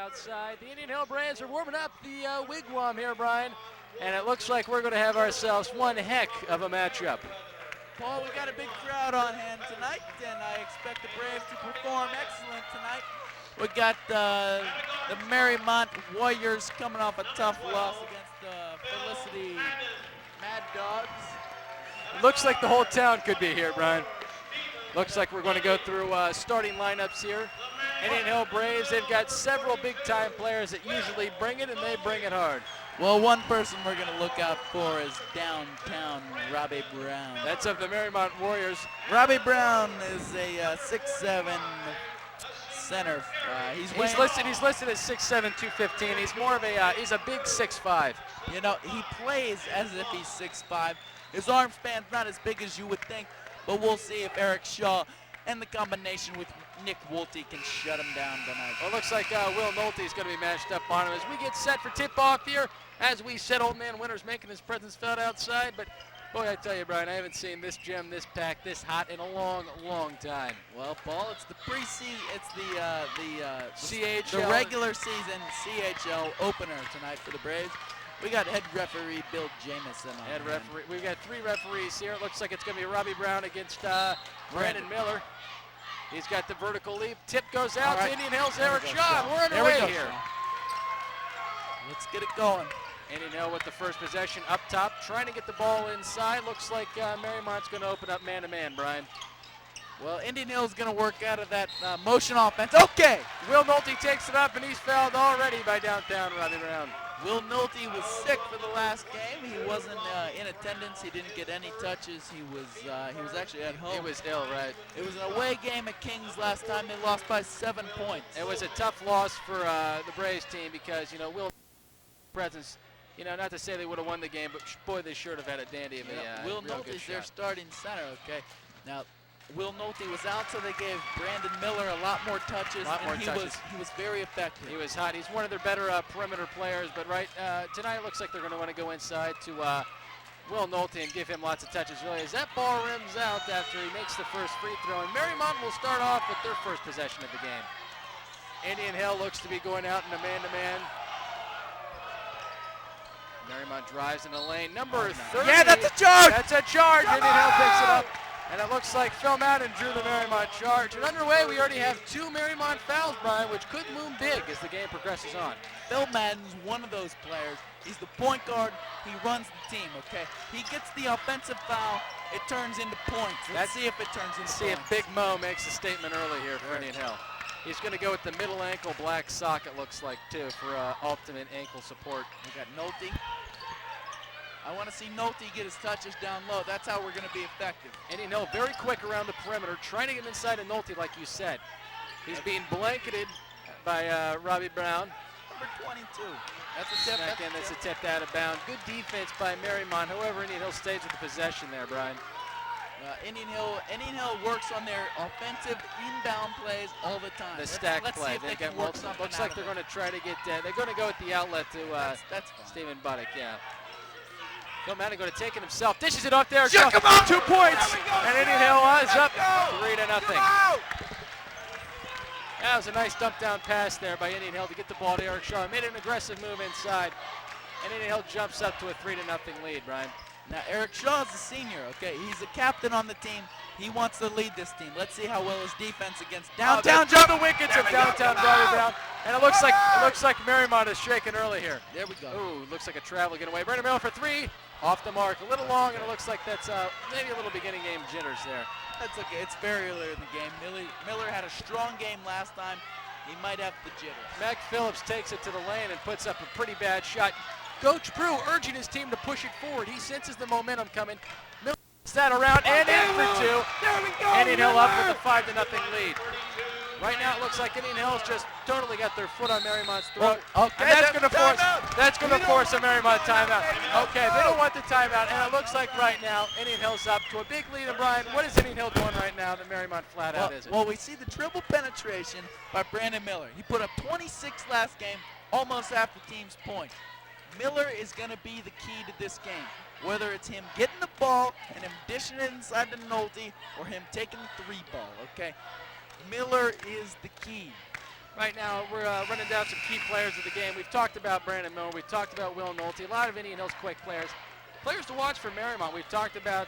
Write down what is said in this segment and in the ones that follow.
outside. The Indian Hill Braves are warming up the wigwam here, Brian. And it looks like we're going to have ourselves one heck of a matchup. Paul, we got a big crowd on hand tonight, and I expect the Braves to perform excellent tonight. We got the Mariemont Warriors coming off a tough loss against the Felicity Mad Dogs. It looks like the whole town could be here, Brian. Looks like we're going to go through starting lineups here. Indian Hill Braves, they've got several big-time players that usually bring it, and they bring it hard. Well, one person we're going to look out for is downtown Robbie Brown. That's of the Mariemont Warriors. Robbie Brown is a 6'7" center. He's listed at 6'7", 215. He's more of a he's a big 6'5". You know, he plays as if he's 6'5". His arm span's not as big as you would think, but we'll see if Eric Shaw and the combination with Nick Wolte can shut him down tonight. Well, it looks like Will Nolte is going to be matched up on him as we get set for tip-off here. As we said, Old Man Winter's making his presence felt outside, but boy, I tell you, Brian, I haven't seen this gem, this packed, this hot in a long, long time. Well, Paul, it's the preseason, it's CHL. the regular season CHL opener tonight for the Braves. We got head referee Bill Jamison on. Head referee. We've got three referees here. It looks like it's going to be Robbie Brown against Brandon Miller. He's got the vertical leap. Tip goes out to Indian Hill's Eric Shaw. We're underway here. Let's get it going. Indian Hill with the first possession up top, trying to get the ball inside. Looks like Mariemont's going to open up man-to-man, Brian. Well, Indian Hill's going to work out of that motion offense. Okay. Will Nolte takes it up, and he's fouled already by downtown Robbie Brown. Will Nolte was sick for the last game. He wasn't in attendance. He didn't get any touches. He was actually at home. He was ill, right? It was an away game at Kings last time. They lost by 7 points. It was a tough loss for the Braves team because, you know, Will presence, you know, not to say they would have won the game, but boy, they sure have had a dandy of a Will real Nolte good is their shot. starting center, okay? Now, Will Nolte was out, so they gave Brandon Miller a lot more touches, he was very effective. He was hot. He's one of their better perimeter players, but tonight it looks like they're going to want to go inside to Will Nolte and give him lots of touches. Really, as that ball rims out after he makes the first free throw, and Mariemont will start off with their first possession of the game. Indian Hill looks to be going out in a man-to-man. Mariemont drives in the lane. Number 30. Yeah, that's a charge! That's a charge. Indian Hill picks it up. And it looks like Phil Madden drew the Mariemont charge. And underway, we already have 2 Mariemont fouls, Brian, which could loom big as the game progresses on. Phil Madden's one of those players. He's the point guard. He runs the team, okay? He gets the offensive foul. It turns into points. Let's see if it turns into points. See if Big Mo makes a statement early here for Indian Hill. He's going to go with the middle ankle black sock, it looks like, too, for ultimate ankle support. We got Nolte. I want to see Nolte get his touches down low. That's how we're going to be effective. Indian Hill very quick around the perimeter, trying to get inside of Nolte, like you said. He's being blanketed by Robbie Brown. Number 22. That's a tip. That's a tip out of bounds. Good defense by Mariemont. However, Indian Hill stays with the possession there, Brian. Indian Hill works on their offensive inbound plays all the time. The stack play. Looks like they're going to try to get. They're going to go with the outlet to that's Stephen Buddick. Yeah. Phil Madden going to take it himself. Dishes it up there. Yeah, come on! 2 points. And Indian Hill is up 3-0. That was a nice dump down pass there by Indian Hill to get the ball to Eric Shaw. Made an aggressive move inside. And Indian Hill jumps up to a 3-0 lead, Brian. Now, Eric Shaw's a senior, okay? He's the captain on the team. He wants to lead this team. Let's see how well his defense against downtown jump the wickets of downtown Robbie Brown. And it looks like Mariemont is shaking early here. There we go. Ooh, looks like a travel getting away. Brandon Miller for 3. Off the mark. A little long, and it looks like that's maybe a little beginning game jitters there. That's okay. It's very early in the game. Miller had a strong game last time. He might have the jitters. Mac Phillips takes it to the lane and puts up a pretty bad shot. Coach Brew urging his team to push it forward. He senses the momentum coming. Miller gets that around and in for 2. There we go. Indian Hill up with a 5-0 lead. Right now it looks like Indian Hill's just totally got their foot on Mariemont's throat. Okay, and that's going to force a Mariemont timeout. Okay, they don't want the timeout, and it looks like right now Indian Hill's up to a big lead. And Brian, what is Indian Hill doing right now that Mariemont flat out isn't? Well, we see the triple penetration by Brandon Miller. He put up 26 last game, almost half the team's point. Miller is going to be the key to this game. Whether it's him getting the ball and him dishing it inside to Nolte or him taking the 3 ball, okay? Miller is the key. Right now, we're running down some key players of the game. We've talked about Brandon Miller. We've talked about Will Nolte. A lot of Indian Hills quick players. Players to watch for Mariemont. We've talked about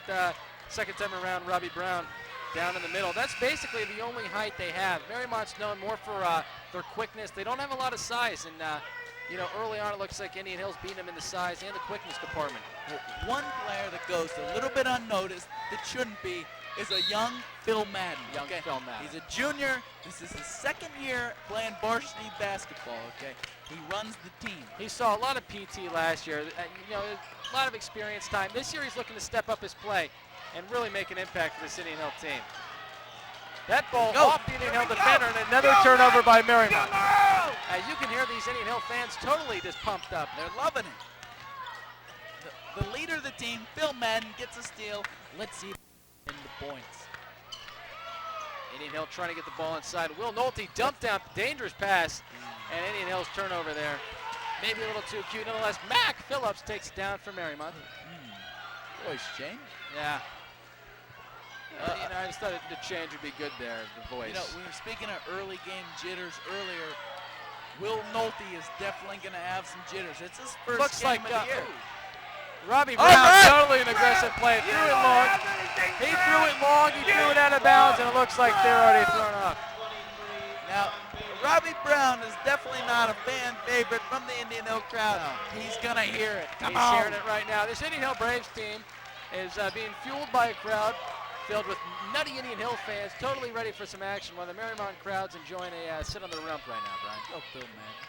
second time around Robbie Brown down in the middle. That's basically the only height they have. Mariemont's known more for their quickness. They don't have a lot of size, and you know, early on it looks like Indian Hills beating them in the size and the quickness department. One player that goes a little bit unnoticed that shouldn't be is a young Phil Madden. Phil Madden. He's a junior. This is his second year playing varsity basketball, okay? He runs the team. He saw a lot of PT last year. You know, a lot of experience time. This year he's looking to step up his play and really make an impact for this Indian Hill team. That ball off the Indian Hill defender and another turnover by Mariemont. As you can hear, these Indian Hill fans totally just pumped up. They're loving it. The leader of the team, Phil Madden, gets a steal. Let's see in the points. Indian Hill trying to get the ball inside. Will Nolte dumped down, dangerous pass, and Indian Hill's turnover there. Maybe a little too cute. Nonetheless, Mac Phillips takes it down for Mariemont. Voice change. Yeah. You know, I just thought the change would be good there, the voice. You know, we were speaking of early game jitters earlier. Will Nolte is definitely going to have some jitters. It's his first game of the year. Robbie Brown, totally an aggressive play. Threw it long. He threw it long. He threw it out of bounds, and it looks like they're already thrown off. Now, Robbie Brown is definitely not a fan favorite from the Indian Hill crowd. He's going to hear it. He's hearing it right now. This Indian Hill Braves team is being fueled by a crowd filled with nutty Indian Hill fans, totally ready for some action, while the Mariemont crowd's enjoying a sit on the rump right now, Brian. Go Phil Madden.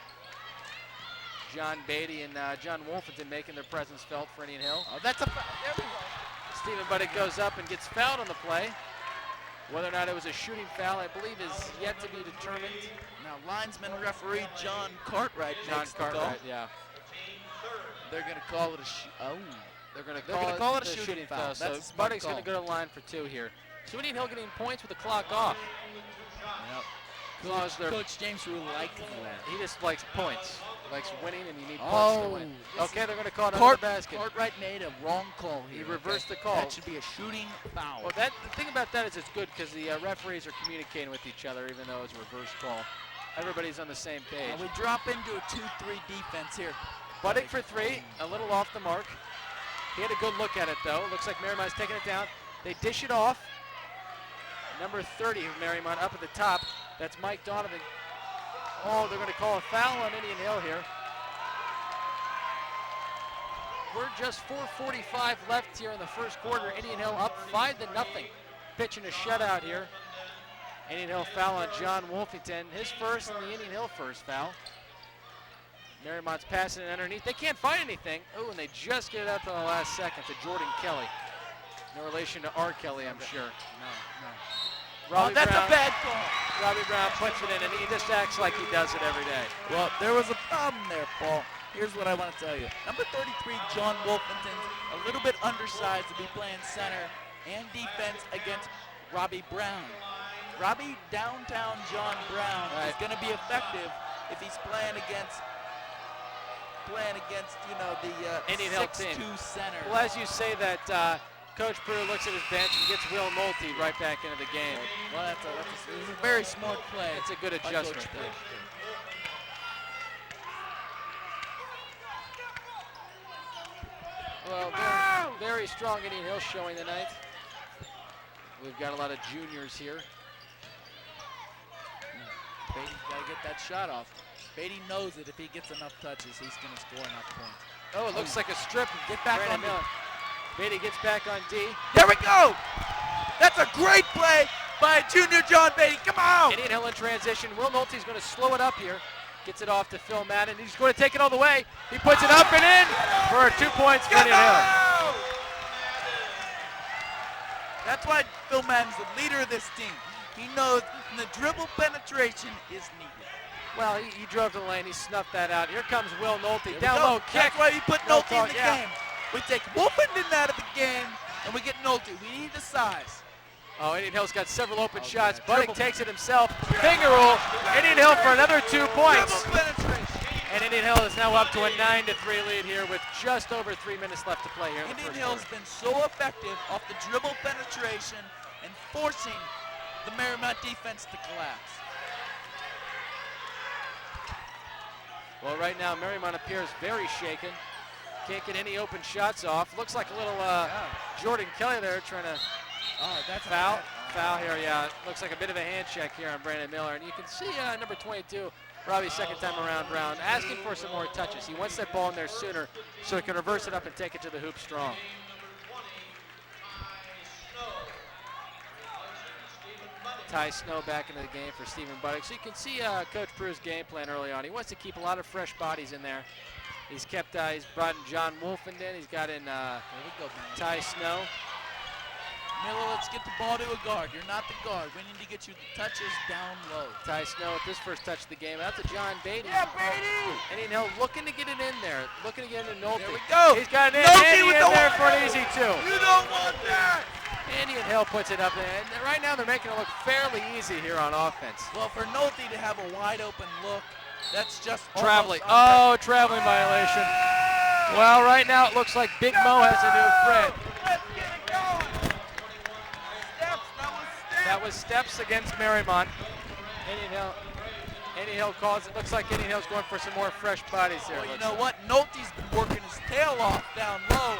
John Beatty and John Wolfenton making their presence felt for Indian Hill. Oh, that's a foul. There we go. Stephen Buddick goes up and gets fouled on the play. Whether or not it was a shooting foul, I believe, is yet to be determined. Now, linesman referee John Cartwright makes the call. Yeah. They're going to call it a They're going to call it a shooting foul. So That's a smart Buddick's going to call. go to the line for 2 here. So Indian Hill getting points with the clock off. Yep. As long as they're, Coach James Rule likes that. he just likes points. Likes winning, and you need points to win. Okay, they're going to call it under the basket. Cartwright made a wrong call here. He reversed the call. That should be a shooting foul. Well, the thing about that is it's good because the referees are communicating with each other, even though it's a reverse call. Everybody's on the same page. Now we drop into a 2-3 defense here. Buddick for 3, a little off the mark. He had a good look at it, though. Looks like Mariemont's taking it down. They dish it off. Number 30 of Mariemont up at the top. That's Mike Donovan. Oh, they're going to call a foul on Indian Hill here. We're just 4:45 left here in the first quarter. Indian Hill up 5-0. Pitching a shutout here. Indian Hill foul on John Wolfington. His first and the Indian Hill first foul. Mariemont's passing it underneath. They can't find anything. Oh, and they just get it out to the last second to Jordan Kelly. No relation to R. Kelly, I'm sure. No. Robbie That's Brown, a bad call. Robbie Brown puts it in, and he just acts like he does it every day. Well, there was a problem there, Paul. Here's what I want to tell you. Number 33, John Wolfenton, a little bit undersized to be playing center and defense against Robbie Brown. Robbie downtown John Brown is going to be effective if he's playing against you know, the Indian Hill 6'2" team. center. Well, as you say that, Coach Brewer looks at his bench and gets Will Nolte right back into the game. Well, that's a very smart play. It's a good by adjustment. Coach Brewer. Well, very strong Indian Hill showing tonight. We've got a lot of juniors here. Beatty's got to get that shot off. Beatty knows that if he gets enough touches, he's going to score enough points. Oh, it looks like a strip. Get back on Miller. Beatty gets back on D. There we go! That's a great play by junior John Beatty. Come on! Indian Hill in transition. Will Nolte's going to slow it up here. Gets it off to Phil Madden. He's going to take it all the way. He puts it up and in for 2 points for Indian Hill. That's why Phil Madden's the leader of this team. He knows the dribble penetration is needed. Well, he drove to the lane. He snuffed that out. Here comes Will Nolte. There Down we go. low kick. That's why we put No Nolte in the call, game. We take Wolfenden out of the game, and we get Nolte. We need the size. Oh, Indian Hill's got several open shots. yeah. Buddick takes it himself. Finger roll. Indian Hill for another 2 points. Dribble penetration. And Indian Hill is now up to a 9-3 lead here with just over 3 minutes left to play here in the Indian first Hill's quarter. been so effective off the dribble penetration and forcing the Mariemont defense to collapse. Well, right now, Mariemont appears very shaken. Can't get any open shots off. Looks like a little Jordan Kelly there trying to that's foul here, yeah. Looks like a bit of a hand check here on Brandon Miller. And you can see number 22, Robbie's second time around Brown, asking for some more touches. He wants that ball in there sooner so he can reverse it up and take it to the hoop strong. Ty Snow back into the game for Stephen Buddick. So you can see Coach Prue's game plan early on. He wants to keep a lot of fresh bodies in there. He's kept, he's brought in John Wolfenden. He's got in Ty Snow. Miller, let's get the ball to a guard. You're not the guard. We need to get you the touches down low. Ty Snow with his first touch of the game. Out to John Beatty. Yeah, Beatty! And you know, looking to get it in there. Looking to get it in Nolte. There we go. He's got it in. Nolte Andy with in the there one. for an easy two. You don't want that! Andy and Hill puts it up there. And right now they're making it look fairly easy here on offense. Well, for Nolte to have a wide open look, that's just Traveling. Oh, traveling violation. Well, right now it looks like Big Mo has a new friend. Let's get it going. Steps. That was steps against Mariemont. Indian Hill calls it. Looks like Indian Hill's going for some more fresh bodies here. Well, you know what? Nolte's been working his tail off down low.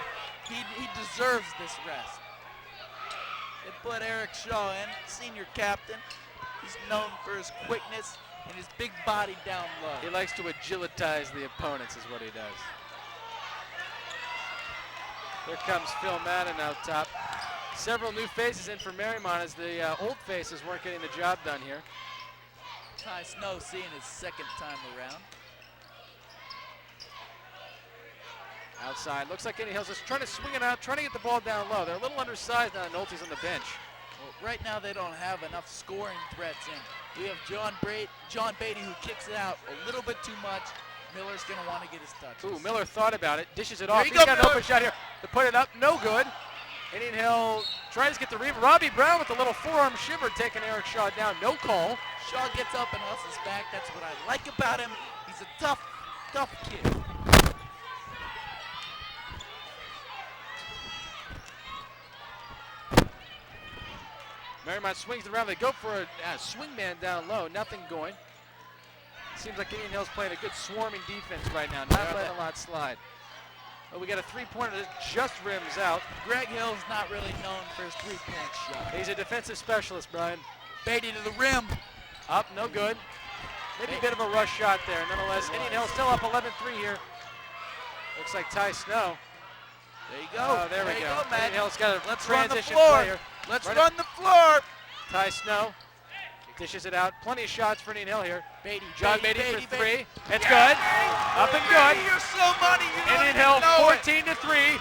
He deserves this rest. They put Eric Shaw in, senior captain. He's known for his quickness and his big body down low. He likes to agilitize the opponents is what he does. Here comes Phil Madden out top. Several new faces in for Mariemont as the old faces weren't getting the job done here. Ty Snow seeing his second time around. Outside, looks like Indian Hill's just trying to swing it out, trying to get the ball down low. They're a little undersized now, Nolte's on the bench. Well, right now they don't have enough scoring threats in. We have John Beatty who kicks it out a little bit too much. Miller's gonna want to get his touches. Ooh, Miller thought about it, dishes it off. He's Got an Miller. open shot here to put it up, no good. Indian Hill tries to get the rebound. Robbie Brown with a little forearm shiver taking Eric Shaw down, no call. Shaw gets up and hustles back. That's what I like about him. He's a tough kid. Mariemont swings it around. They go for a swing man down low. Nothing going. Seems like Indian Hill's playing a good swarming defense right now. Not letting a lot slide. But we got a three-pointer that just rims out. Greg Hill's not really known for his three-point shot. He's a defensive specialist, Brian. Beatty to the rim. Up, no good. Maybe a bit of a rush shot there. Nonetheless, Indian Hill still up 11-3 here. Looks like Ty Snow. There you go. Oh, there we go. Matt. Indian Hill's got a Let's run the transition floor. player. Let's run the floor. Ty Snow dishes it out. Plenty of shots for Indian Hill here. Beatty, John Beatty for three. It's good. Up and good. Beatty, you're so money. You Indian don't Hill even know 14-3.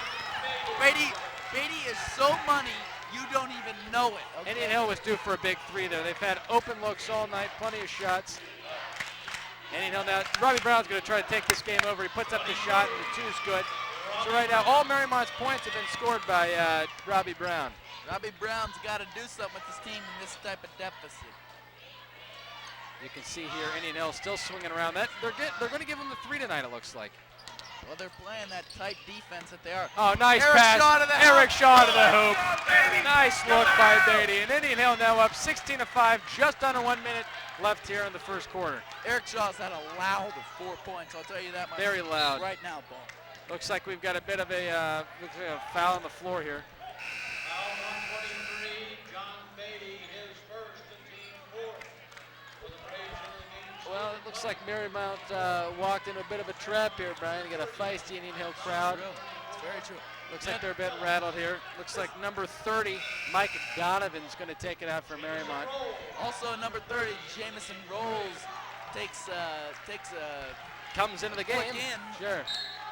Beatty is so money. You don't even know it. Okay? Indian Hill was due for a big three there. They've had open looks all night, plenty of shots. Indian Hill now, Robbie Brown's going to try to take this game over. He puts up the shot, and the two's good. So right now, all Mariemont's points have been scored by Robbie Brown. Robbie Brown's got to do something with his team in this type of deficit. You can see here, Indian Hill still swinging around. They're going to give him the three tonight, it looks like. Well, they're playing that tight defense that they are. Oh, nice Eric pass. Shaw to the Eric hoop. Shaw to the hoop. Nice look by Beatty. And Indian Hill now up 16-5, just under 1 minute left here in the first quarter. Eric Shaw's had a loud 4 points, I'll tell you that much. Very loud. Right now, Ball. Looks like we've got a bit of a foul on the floor here. Foul on 23, John Beatty, his first and team fourth. For the Braves in the game. Well, it looks like Mariemont walked into a bit of a trap here, Brian. You got a feisty Indian Hill crowd. It's very true. Looks like they're a bit rattled here. Looks like number 30, Mike Donovan's going to take it out for Mariemont. Also, number 30, Jamison Rolls takes Comes into the game. quick in. Sure.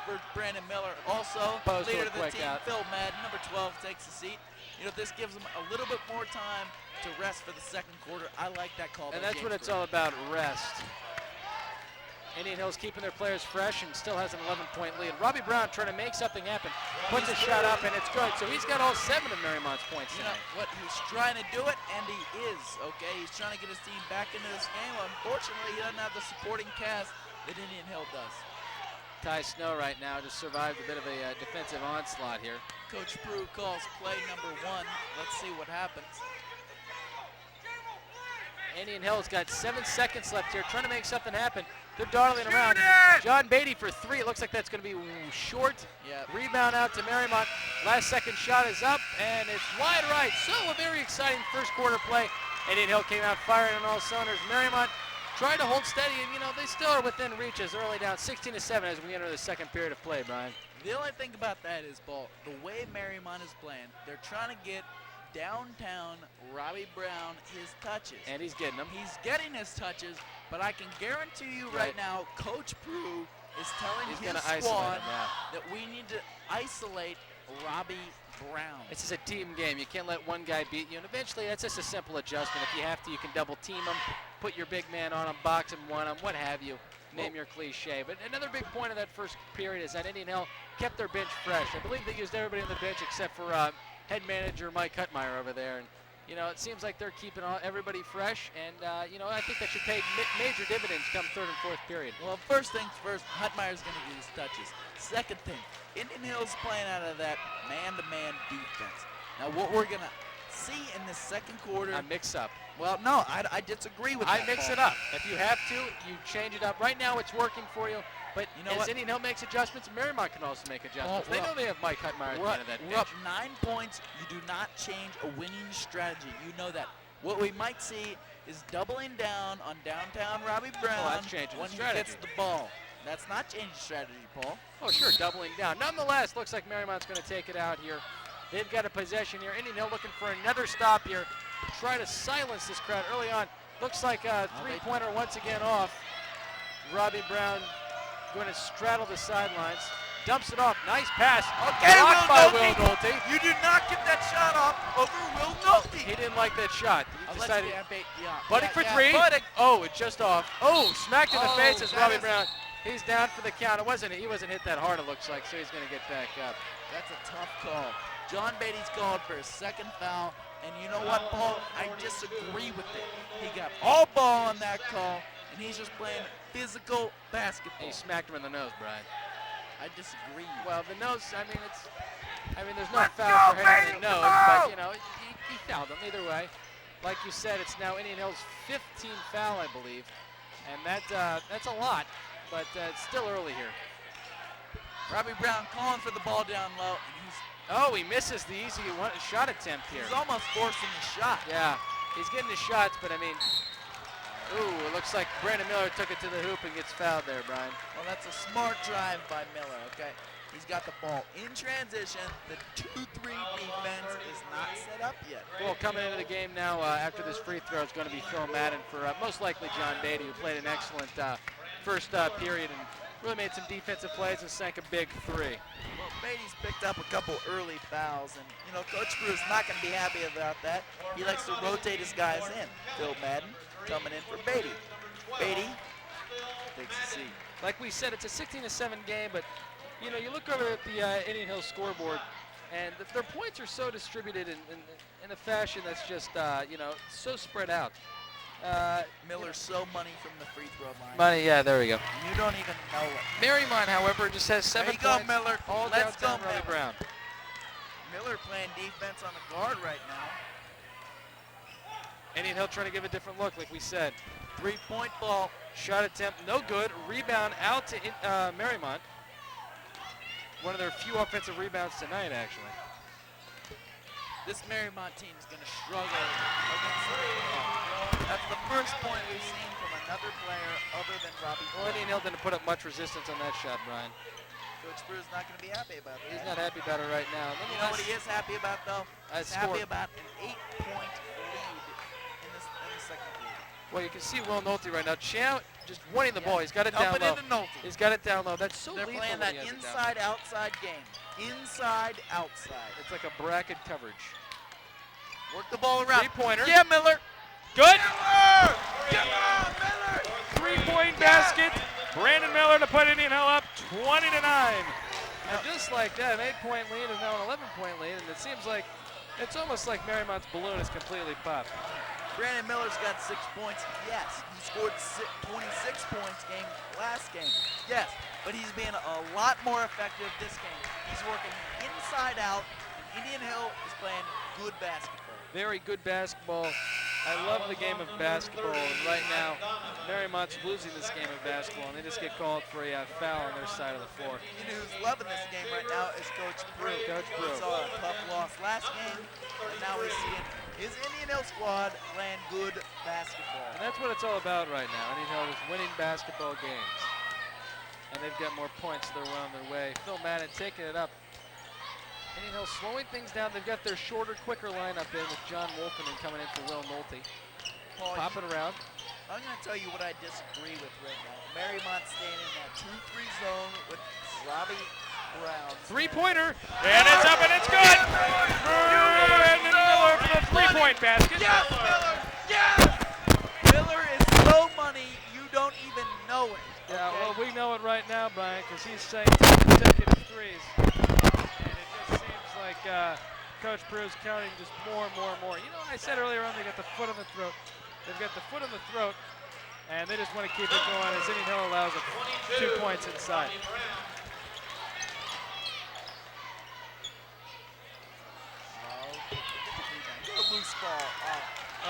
For Brandon Miller. Also, Post leader or of the quick team, out. Phil Madden, number 12, takes a seat. You know, this gives them a little bit more time to rest for the second quarter. I like that call. And that's what it's all about, rest. Indian Hill's keeping their players fresh and still has an 11-point lead. Robbie Brown trying to make something happen. Puts a shot up, and it's good. So he's got all 7 of Mariemont's points You know tonight. what? He's trying to do it, and he is, okay? He's trying to get his team back into this game. Unfortunately, he doesn't have the supporting cast that Indian Hill does. Ty Snow right now just survived a bit of a defensive onslaught here. Coach Prue calls play number 1. Let's see what happens. Indian Hill's got 7 seconds left here, trying to make something happen. They're darting around. John Beatty for 3. It looks like that's going to be short. Yep. Rebound out to Mariemont. Last second shot is up, and it's wide right. So a very exciting first quarter play. Indian Hill came out firing on all cylinders. Mariemont tried to hold steady, and they still are within reach as early down 16-7 as we enter the second period of play, Brian. The only thing about that is, Paul, the way Mariemont is playing, they're trying to get downtown Robbie Brown his touches. And he's getting them. He's getting his touches, but I can guarantee you right now, Coach Prue is telling He's his gonna isolate squad him, yeah. that we need to isolate Robbie Brown. This is a team game. You can't let one guy beat you, and eventually that's just a simple adjustment. If you have to, you can double team him, put your big man on him, box him, one him, what have you. Name your cliche. But another big point of that first period is that Indian Hill kept their bench fresh. I believe they used everybody on the bench except for head manager Mike Hutmeyer over there. And it seems like they're keeping everybody fresh, and I think that should pay major dividends come third and fourth period. Well, first things first, Hutmeyer's going to get his touches. Second thing, Indian Hill's playing out of that man-to-man defense. Now, what we're going to see in the second quarter. I mix up. Well, no, I disagree with that. I mix Paul. it up. If you have to, you change it up. Right now, it's working for you. But You know as what? Indian Hill makes adjustments, Mariemont can also make adjustments. Well, they know they have Mike Hutmeyer at the end of that We're up bench. 9 points. You do not change a winning strategy. You know that. What we might see is doubling down on downtown Robbie Brown that's changing the when he strategy. gets the ball. That's not changing strategy, Paul. Oh, sure, doubling down. Nonetheless, looks like Mariemont's going to take it out here. They've got a possession here. Indian Hill looking for another stop here. Try to silence this crowd early on. Looks like a three-pointer once again off. Robbie Brown going to straddle the sidelines. Dumps it off. Nice pass. Okay, Blocked by Will Will Nolte. Nolte. You do not get that shot off over Will Nolte. He didn't like that shot. He decided. Butting for three. Butting. Oh, it's just off. Oh, smacked in the Oh, face as that Robbie is- Brown. He's down for the count. He wasn't hit that hard, it looks like, so he's going to get back up. That's a tough call. John Beatty's called for a second foul, and you know what, Paul? I disagree with it. He got all ball on that call, and he's just playing physical basketball. He smacked him in the nose, Brian. I disagree. Well, the nose, there's no foul for hitting the nose, but, he fouled him either way. Like you said, it's now Indian Hill's 15th foul, I believe, and that's a lot, but it's still early here. Robbie Brown calling for the ball down low, and He misses the easy shot attempt here. he's almost forcing the shot. Yeah, he's getting the shots, but ooh, it looks like Brandon Miller took it to the hoop and gets fouled there, Brian. Well, that's a smart drive by Miller, okay? He's got the ball in transition. The 2-3 defense is not set up yet. Well, coming into the game now after this free throw is going to be Phil Madden for most likely John Beatty, who played an excellent first period and really made some defensive plays and sank a big three. Well, Beatty's picked up a couple early fouls, and, Coach Bruce not going to be happy about that. He likes to rotate his guys in. Phil Madden coming in for Beatty. Beatty takes a seat. Like we said, it's a 16-7 game, but you look over at the Indian Hill scoreboard, and their points are so distributed in a fashion that's just so spread out. Miller's so money from the free throw line. Money, yeah, there we go. You don't even know it. Mariemont, however, just has 7 There you go, points. Miller. All Let's downtown go, Robbie Miller. Brown. Miller playing defense on the guard right now. Indian Hill trying to give a different look, like we said. Three-point ball. Shot attempt, no good. Rebound out to Mariemont. One of their few offensive rebounds tonight, actually. This Mariemont team is going to struggle against the That's the first point we've seen from another player other than Robbie Well, Brown. Indian Hill didn't put up much resistance on that shot, Brian. Coach Bruce not going to be happy about that. He's not happy about it right now. You know what he is happy about, though? He's happy about an 8-point lead in the second period. Well, you can see Will Nolte right now. Chow just winning the ball. He's got it down Dumping low. into Nolte. He's got it down low. That's so They're lethal playing when that he has it down. inside-outside game. Inside-outside. It's like a bracket coverage. Work the ball around. Three-pointer. Yeah, Miller. Good. Miller! Come on, Miller! Three-point basket. Brandon Miller to put Indian Hill up 20-9. And just like that, an 8-point lead is now an 11-point lead, and it seems like it's almost like Mariemont's balloon is completely popped. Brandon Miller's got 6 points. Yes, he scored 26 points last game. Yes, but he's being a lot more effective this game. He's working inside out, and Indian Hill is playing good basketball. Very good basketball. I love the game of basketball, and right now, Mariemont's losing this game of basketball, and they just get called for a foul on their side of the floor. You know who's loving this game right now is Coach Brew. Coach Brew. We saw a tough loss last game, and now we're seeing his Indian Hill squad playing good basketball. And that's what it's all about right now. Indian Hill is winning basketball games. And they've got more points that are on their way. Phil Madden taking it up. Indian Hill slowing things down. They've got their shorter, quicker lineup in with John Wolfenden coming in for Will Nolte. Paul, Popping around. I'm going to tell you what I disagree with right now. Mariemont staying in that 2-3 zone with Robbie Brown. Three-pointer, and it's up and it's good. And Miller for the three-point basket. Yes, Miller! Yes! Miller is so money, you don't even know it. Yeah, okay? well, we know it right now, Brian, because he's saying 2 consecutive threes. And it just seems like Coach Brew's counting just more and more and more. You know, I said earlier on they got the foot on the throat. They've got the foot on the throat, and they just want to keep it going as Indian Hill allows them 2 points inside. A loose ball.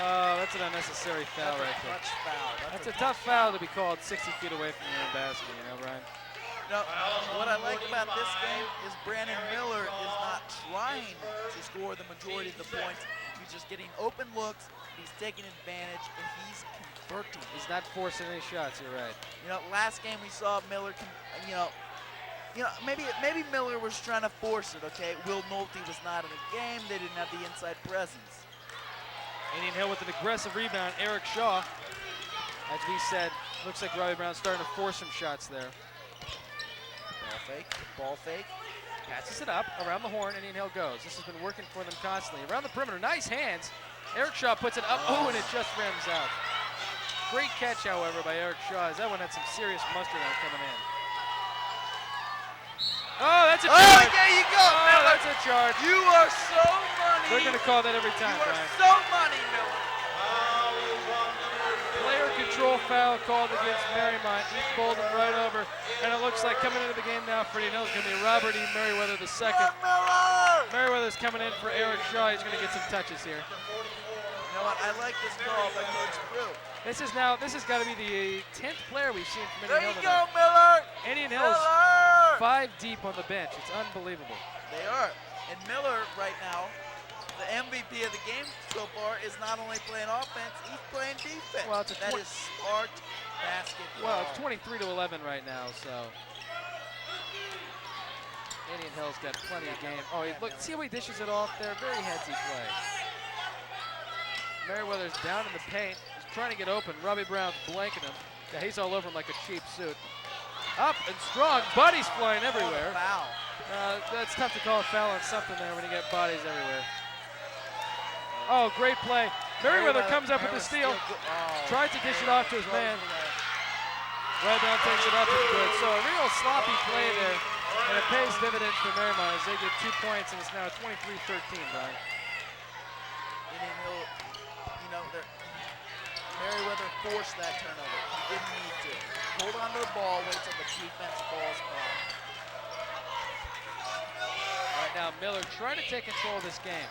Oh, that's an unnecessary foul right there. Touch foul. That's a tough foul to be called 60 feet away from your own basket, you know, Brian? No, what I like about this game is Brandon Miller is not trying to score the majority of the points. He's just getting open looks, he's taking advantage, and he's converting. He's not forcing any shots, you're right. You know, last game we saw Miller, maybe Miller was trying to force it, okay? Will Nolte was not in the game. They didn't have the inside presence. Indian Hill with an aggressive rebound. Eric Shaw, as we said, looks like Robbie Brown's starting to force some shots there. Ball fake. Passes it up around the horn. Indian Hill goes. This has been working for them constantly. Around the perimeter, nice hands. Eric Shaw puts it up. Oh, and it just rims out. Great catch, however, by Eric Shaw, as that one had some serious mustard on it coming in. Oh, that's a charge. Oh, there you go, Oh, Miller. that's a charge. You are so money. They're going to call that every time, You are Brian. so money, Miller. Player control foul called against Mariemont. He bowled him right over. And it looks like coming into the game now for Indian Hill is going to be Robert E. Merriweather II. Miller! Merriweather's coming in for Eric Shaw. He's going to get some touches here. You know what? I like this call by Coach Brew. This has got to be the 10th player we've seen from There Indian you Hill go, tonight. Miller! Indian Hill's Miller! 5 deep on the bench. It's unbelievable. They are. And Miller right now, the MVP of the game so far, is not only playing offense, he's playing defense. Well, it's a that is smart basketball. Well, it's 23-11 right now, so Indian Hill's got plenty of game. Oh, look, see how he dishes it off there? Very headsy play. Merriweather's down in the paint. He's trying to get open. Robbie Brown's blanking him. Yeah, he's all over him like a cheap suit. Up and strong. Bodies flying everywhere. Foul. That's tough to call a foul on something there when you get bodies everywhere. Oh, great play. Merriweather comes up with the steal. Tries to dish it off to his man. Right down takes it up and good. So a real sloppy play there. And it pays dividends for Mariemont as they get 2 points, and it's now 23-13, Brian. Indian Hill, Merriweather forced that turnover. He didn't need to. Hold on to the ball, wait till the defense falls back. Right now, Miller trying to take control of this game.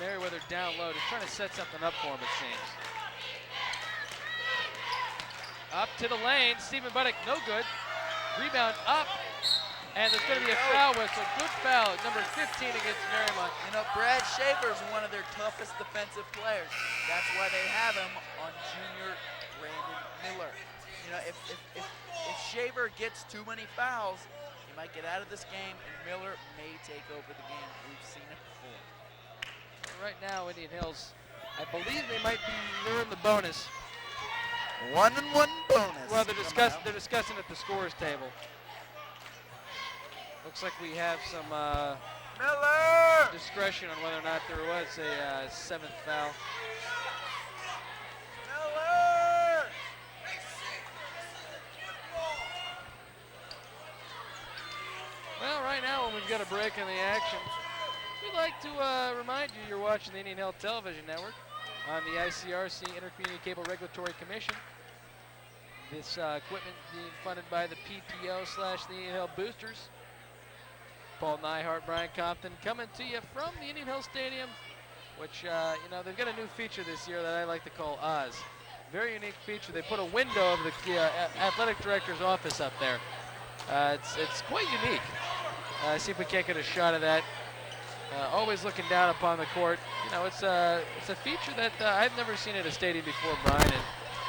Merriweather down low, just trying to set something up for him, it seems. Up to the lane, Stephen Buddick, no good. Rebound up, and there's going to be a foul whistle. Good foul, number 15 against Mariemont. You know, Brad Schaefer's one of their toughest defensive players. That's why they have him on junior Brandon Miller. You know, if Schaefer gets too many fouls, he might get out of this game, and Miller may take over the game. We've seen it before. Right now, Indian Hills, I believe they might be nearing the bonus. 1-1 bonus. Well, they're discussing at the scores table. Looks like we have some Miller! discretion on whether or not there was a 7th foul. Miller! Well, right now when we've got a break in the action, we'd like to remind you you're watching the Indian Hill Television Network on the ICRC Intercommunity Cable Regulatory Commission. This equipment being funded by the PTO / the Indian Hill Boosters. Paul Nyhart, Brian Compton coming to you from the Indian Hill Stadium which, they've got a new feature this year that I like to call Oz. Very unique feature. They put a window of the athletic director's office up there. It's quite unique. See if we can't get a shot of that. Always looking down upon the court. It's a feature that I've never seen at a stadium before, Brian.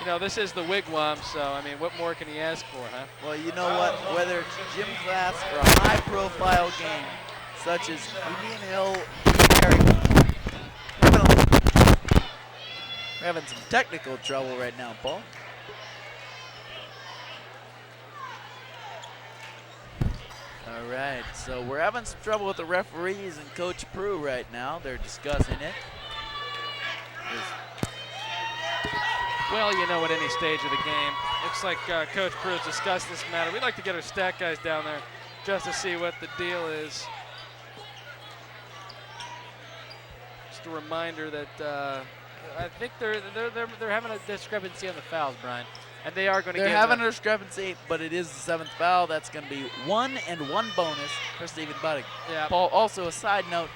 And this is the Wigwam, so I mean, what more can he ask for, huh? Well, you know what? Whether it's gym class or a high-profile game, such as Indian Hill, we're having some technical trouble right now, Paul. All right, so we're having some trouble with the referees and Coach Prue right now. They're discussing it. Well, at any stage of the game, looks like Coach Prue has discussed this matter. We'd like to get our stat guys down there just to see what the deal is. Just a reminder that I think they're having a discrepancy on the fouls, Brian, and they are going to. They're having a discrepancy, but it is the 7th foul. That's going to be 1 and 1 bonus for Stephen Budding. Yeah. Paul, also a side note,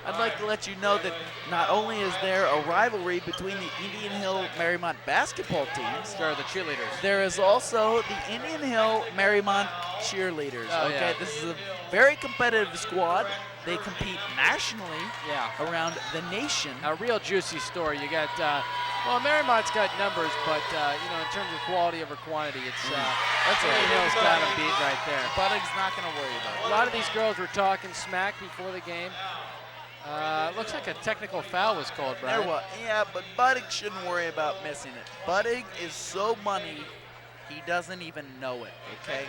I'd like to let you know that not only is there a rivalry between the Indian Hill Mariemont basketball teams, the cheerleaders. there is also the Indian Hill Mariemont cheerleaders. Oh, okay, yeah. This is a very competitive squad. They compete nationally around the nation. A real juicy story. You got, Mariemont's got numbers, but in terms of quality over quantity, that's Indian Hill's got them beat right there. Budding's not going to worry about it. A lot of these girls were talking smack before the game. Looks like a technical foul was called, Brian. There was, yeah, but Budding shouldn't worry about missing it. Budding is so money, he doesn't even know it, okay?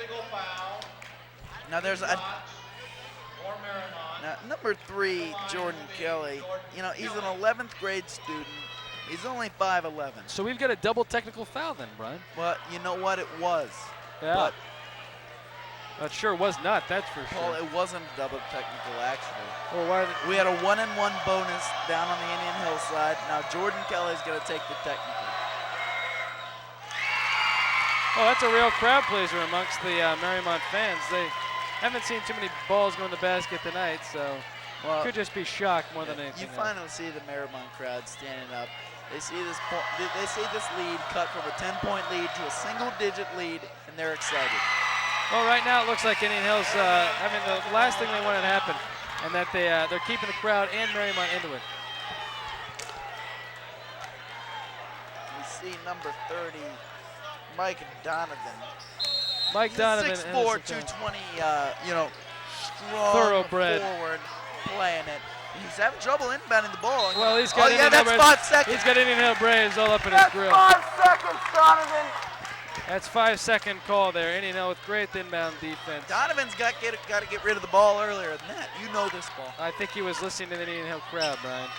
Now there's number 3, Jordan Kelly. He's an 11th grade student. He's only 5'11". So we've got a double technical foul then, Brian. Well, you know what? It was. Yeah. But it sure was not, that's for Paul, sure. it wasn't a double technical, actually. Well, why We had a 1 and 1 bonus down on the Indian Hill side. Now Jordan Kelly's going to take the technical. Oh, that's a real crowd pleaser amongst the Mariemont fans. They haven't seen too many balls go in the basket tonight, so could just be shock more than anything You else. finally see the Mariemont crowd standing up. They see this lead cut from a 10-point lead to a single-digit lead, and they're excited. Well, right now it looks like Indian Hill's having the last thing they wanted to happen, and that they're keeping the crowd and Mariemont into it. We see number 30, Mike Donovan. Mike Donovan, 6'4", 220, strong thoroughbred forward, playing it. He's having trouble inbounding the ball. Well, he's got that's 5 seconds. He's got Indian Hill Braves all up in his grill. 5 seconds, Donovan. That's 5-second call there. Indian Hill with great inbound defense. Donovan's got to get rid of the ball earlier than that. You know this ball. I think he was listening to the Indian Hill crowd, Brian.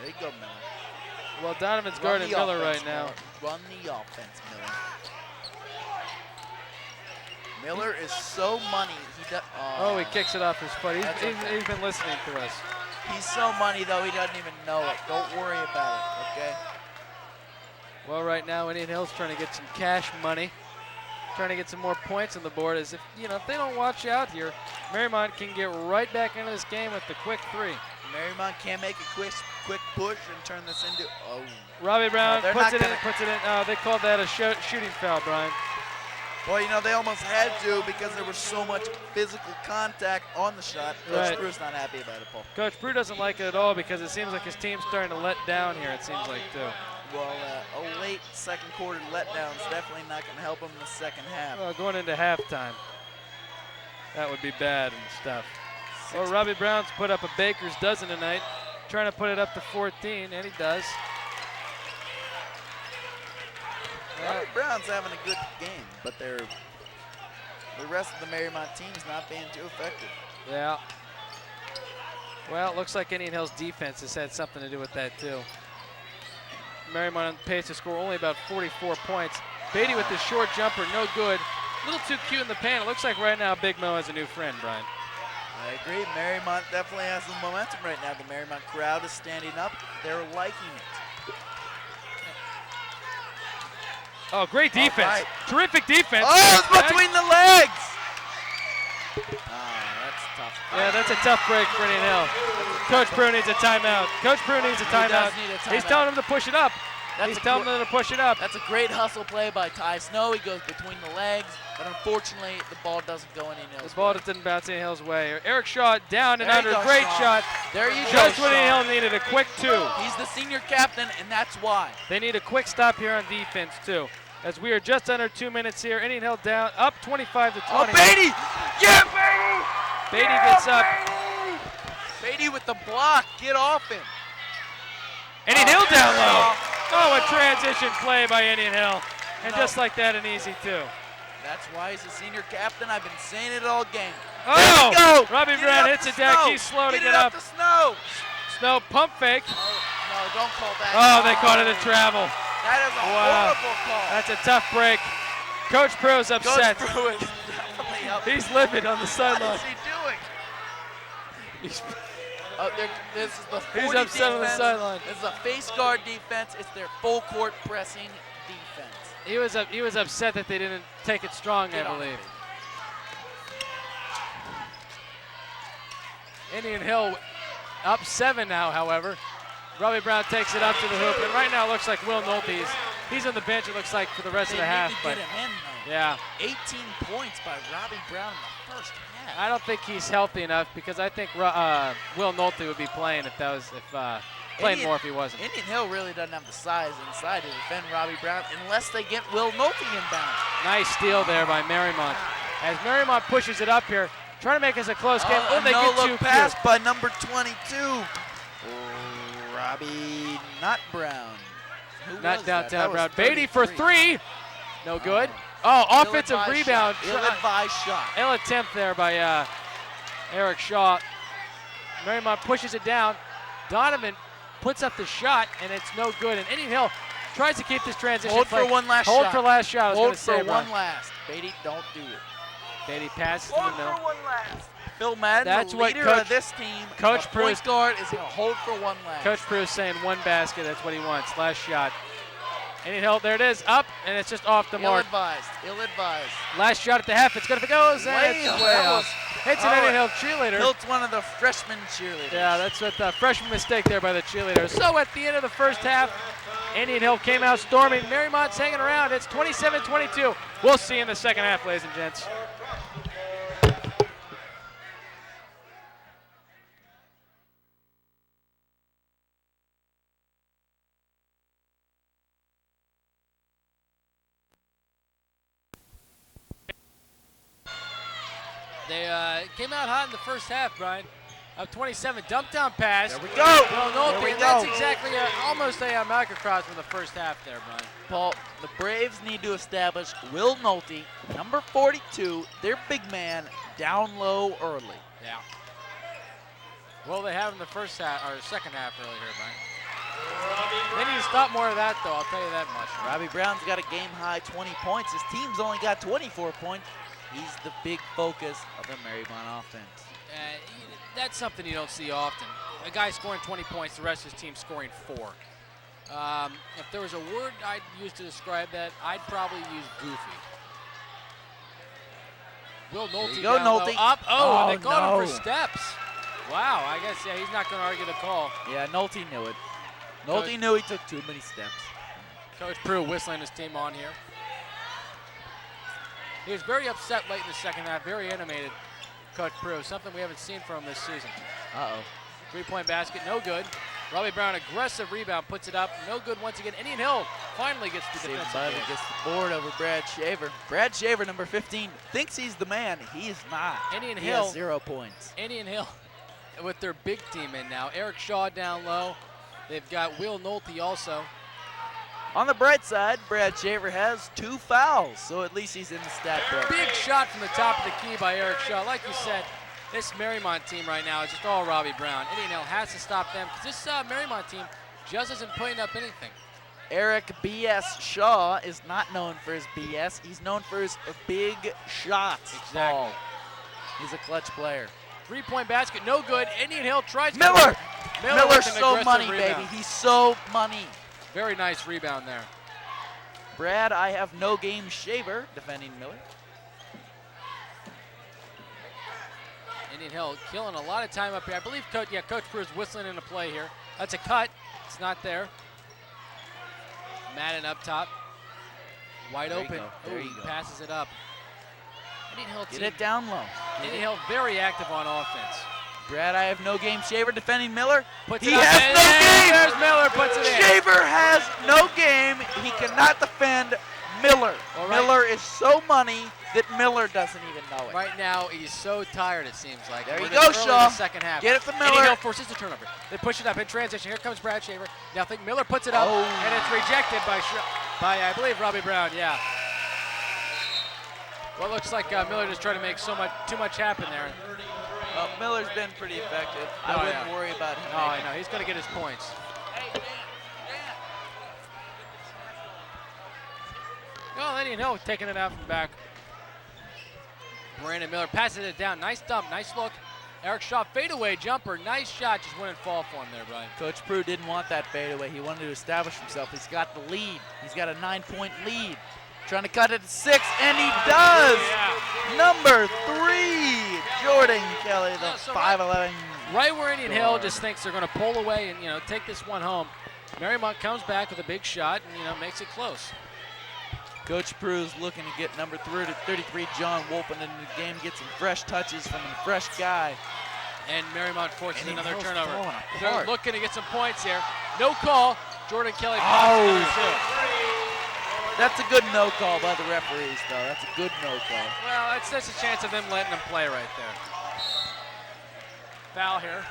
There you go, Miller. Well, Donovan's guarding Miller right now. Run the offense, Miller. Miller is so money. He kicks it off his foot. He's been listening to us. He's so money, though, he doesn't even know it. Don't worry about it, okay? Well, right now, Indian Hill's trying to get some cash money, trying to get some more points on the board. As if they don't watch out here, Mariemont can get right back into this game with the quick 3. Mariemont can't make a quick push and turn this into. Robbie Brown No, puts it in. They called that a shooting foul, Brian. Well, they almost had to because there was so much physical contact on the shot. Coach Right. Prue's not happy about it, Paul. Coach Prue doesn't like it at all because it seems like his team's starting to let down here, it seems like, too. Well, a late second quarter letdown is definitely not going to help him in the second half. Well, going into halftime, that would be bad and stuff. Well, Robbie Brown's put up a baker's dozen tonight, trying to put it up to 14, and he does. Robbie Brown's having a good game, but the rest of the Mariemont team's not being too effective. Yeah. Well, it looks like Indian Hill's defense has had something to do with that, too. Mariemont on pace to score only about 44 points. Beatty with his short jumper, no good. A little too cute in the paint. It looks like right now Big Mo has a new friend, Brian. I agree. Mariemont definitely has some momentum right now. The Mariemont crowd is standing up. They're liking it. Oh, great defense. Right. Terrific defense. Oh, it's between the legs. Oh, that's tough. Yeah, that's a tough break for Indian Hill. Coach Prue needs a timeout. Coach Prue needs a timeout. He does need a He's timeout. telling him to push it up. That's He's a telling them to push it up. That's a great hustle play by Ty Snow. He goes between the legs, but unfortunately, the ball doesn't go in Indian Hill's The ball way. didn't bounce Indian Hill's way. Eric Shaw down and There you under. go, Great Shaw. shot. There you go, Just what Shaw. Indian Hill needed, a quick 2. He's the senior captain, and that's why. They need a quick stop here on defense, too. As we are just under 2 minutes here. Indian Hill down, up 25 to 20. Oh, Beatty! Yeah, Beatty! Beatty gets up. Beatty with the block. Get off him. Indian Hill down low. Oh, a transition play by Indian Hill. And No. just like that, an easy 2. That's why he's a senior captain. I've been saying it all game. Oh, There we go. Robbie Get it Brown up hits to a deck. Snow. He's slow to Get get it up. to Snow. Snow pump fake. Oh, no, don't call that. Oh, they caught it at travel. That is a Wow. horrible call. That's a tough break. Coach Prue's upset. Coach Prue is definitely up. He's livid on the What sideline. is he doing? He's- This is the 40 He's upset on the defense. sideline. This is a face guard defense. It's their full court pressing defense. He was upset that they didn't take it strong, Get I on believe. it. Indian Hill up 7 now, however. Robbie Brown takes it up to the hoop, and right now it looks like Will Nolte, he's on the bench, it looks like, for the rest of the half. They But need to get him in, though. yeah, 18 points by Robbie Brown in the first half. I don't think he's healthy enough because I think Will Nolte would be playing playing more if he wasn't. Indian Hill really doesn't have the size inside to defend Robbie Brown unless they get Will Nolte inbound. Nice steal there by Mariemont. As Mariemont pushes it up here, trying to make us a close game. Oh, they no get look too pass cute. by number 22. Robbie, not Brown. Who Not was that? downtown That was Brown. Beatty for 33. 3. No good. Oh, offensive Ill-advised rebound. shot. Ill-advised shot. Ill attempt there by Eric Shaw. Mariemont pushes it down. Donovan puts up the shot, and it's no good. And Indian Hill tries to keep this transition. Hold for play. one last Hold shot. for last shot. I was Hold going to say, for one Brian. last. Beatty, don't do it. Beatty passes in the middle. one last. Phil Madden, That's the what leader Coach- of this team, Coach the Prue is- point guard, is going to hold for one last. Coach Prue is saying one basket. That's what he wants. Last shot. Indian Hill, there it is, up, and it's just off the mark. Ill-advised. Ill-advised. Last shot at the half. It's going to go. It's Way way off. off. It's an Oh, Indian Hill cheerleader. Hilt's one of the freshman cheerleaders. Yeah, that's what the freshman mistake there by the cheerleader. So at the end of the first half, Indian Hill came out storming. Mariemont's hanging around. It's 27-22. We'll see you in the second half, ladies and gents. They came out hot in the first half, Brian. Up 27, dump down pass. There we go. Well, no, There we that's go. exactly almost a microcross from the first half there, Brian. Paul, the Braves need to establish Will Nolte, number 42, their big man, down low early. Yeah. Well, they have in the first half or second half early here, Brian. They need to stop more of that, though. I'll tell you that much. Robbie Brown's got a game high 20 points. His team's only got 24 points. He's the big focus of the Mariemont offense. That's something you don't see often. A guy scoring 20 points, the rest of his team scoring 4. If there was a word I'd use to describe that, I'd probably use goofy. Will Nolte you go, down low, Nolte. up. Oh, and they Oh, called him no. for steps. Wow, I guess, yeah, he's not going to argue the call. Yeah, Nolte knew it. Nolte knew he took too many steps. Coach Prue whistling his team on here. He was very upset late in the second half, very animated, Coach Prue, something we haven't seen from him this season. Uh-oh. Three-point basket, no good. Robbie Brown, aggressive rebound, puts it up, no good once again. Indian Hill finally gets the Saved defensive by board. gets the board over Brad Shaver. Brad Shaver, number 15, thinks he's the man. He is not. Indian He Hill. has 0 points. Indian Hill with their big team in now. Eric Shaw down low. They've got Will Nolte also. On the bright side, Brad Shaver has 2 fouls, so at least he's in the stat book. Big shot from the top of the key by Eric Shaw. Like you said, this Mariemont team right now is just all Robbie Brown. Indian Hill has to stop them because this Mariemont team just isn't putting up anything. Eric B.S. Shaw is not known for his BS. He's known for his big shots. Exactly. Paul. He's a clutch player. Three-point basket, no good. Indian Hill tries to Miller! Miller's Miller's an so aggressive money, rebound. baby. He's so money. Very nice rebound there. Brad, I have no game Shaver defending Miller. Indian Hill killing a lot of time up here. I believe Coach Prue is whistling in a play here. That's a cut. It's not there. Madden up top. Wide There you open. go. There you go. Passes it up. Indian Hill Get team. it down low. Indian Hill very active on offense. Brad, I have no game. Shaver defending Miller. Puts He it up, has and no game. There's Miller, puts it in. Shaver has no game. He cannot defend Miller. All right. Miller is so money that Miller doesn't even know it. Right now, he's so tired, it seems like. There We're you this go, early in Shaw. the second half. Get it to Indian Miller. Hill forces the turnover. They push it up in transition. Here comes Brad Shaver. Now I think Miller puts it up, Oh. and it's rejected by I believe, Robbie Brown, yeah. Well, it looks like Miller just trying to make too much happen there. Well, Miller's been pretty effective. Oh, I wouldn't yeah. worry about him. Oh, I know. He's going to get his points. Oh, Indian Hill taking it out from back. Brandon Miller passes it down. Nice dump, nice look. Eric Shaw fadeaway jumper. Nice shot, just wouldn't fall for him there, Brian. Coach Prue didn't want that fadeaway. He wanted to establish himself. He's got the lead. He's got a 9-point lead. Trying to cut it to 6, and he does! Number 3, Jordan Kelly, the Yeah, so 5'11". Right where Indian Hill guard. just thinks they're going to pull away and, take this one home. Mariemont comes back with a big shot and, makes it close. Coach Prue's looking to get number 33, John Wolfen, into the game, get some fresh touches from a fresh guy. And Mariemont forces Indian another Hill's turnover. falling They're apart. looking to get some points here. No call. Jordan Kelly Oh. pops another two. That's a good no call by the referees, though. That's a good no call. Well, that's a chance of them letting them play right there. Foul here.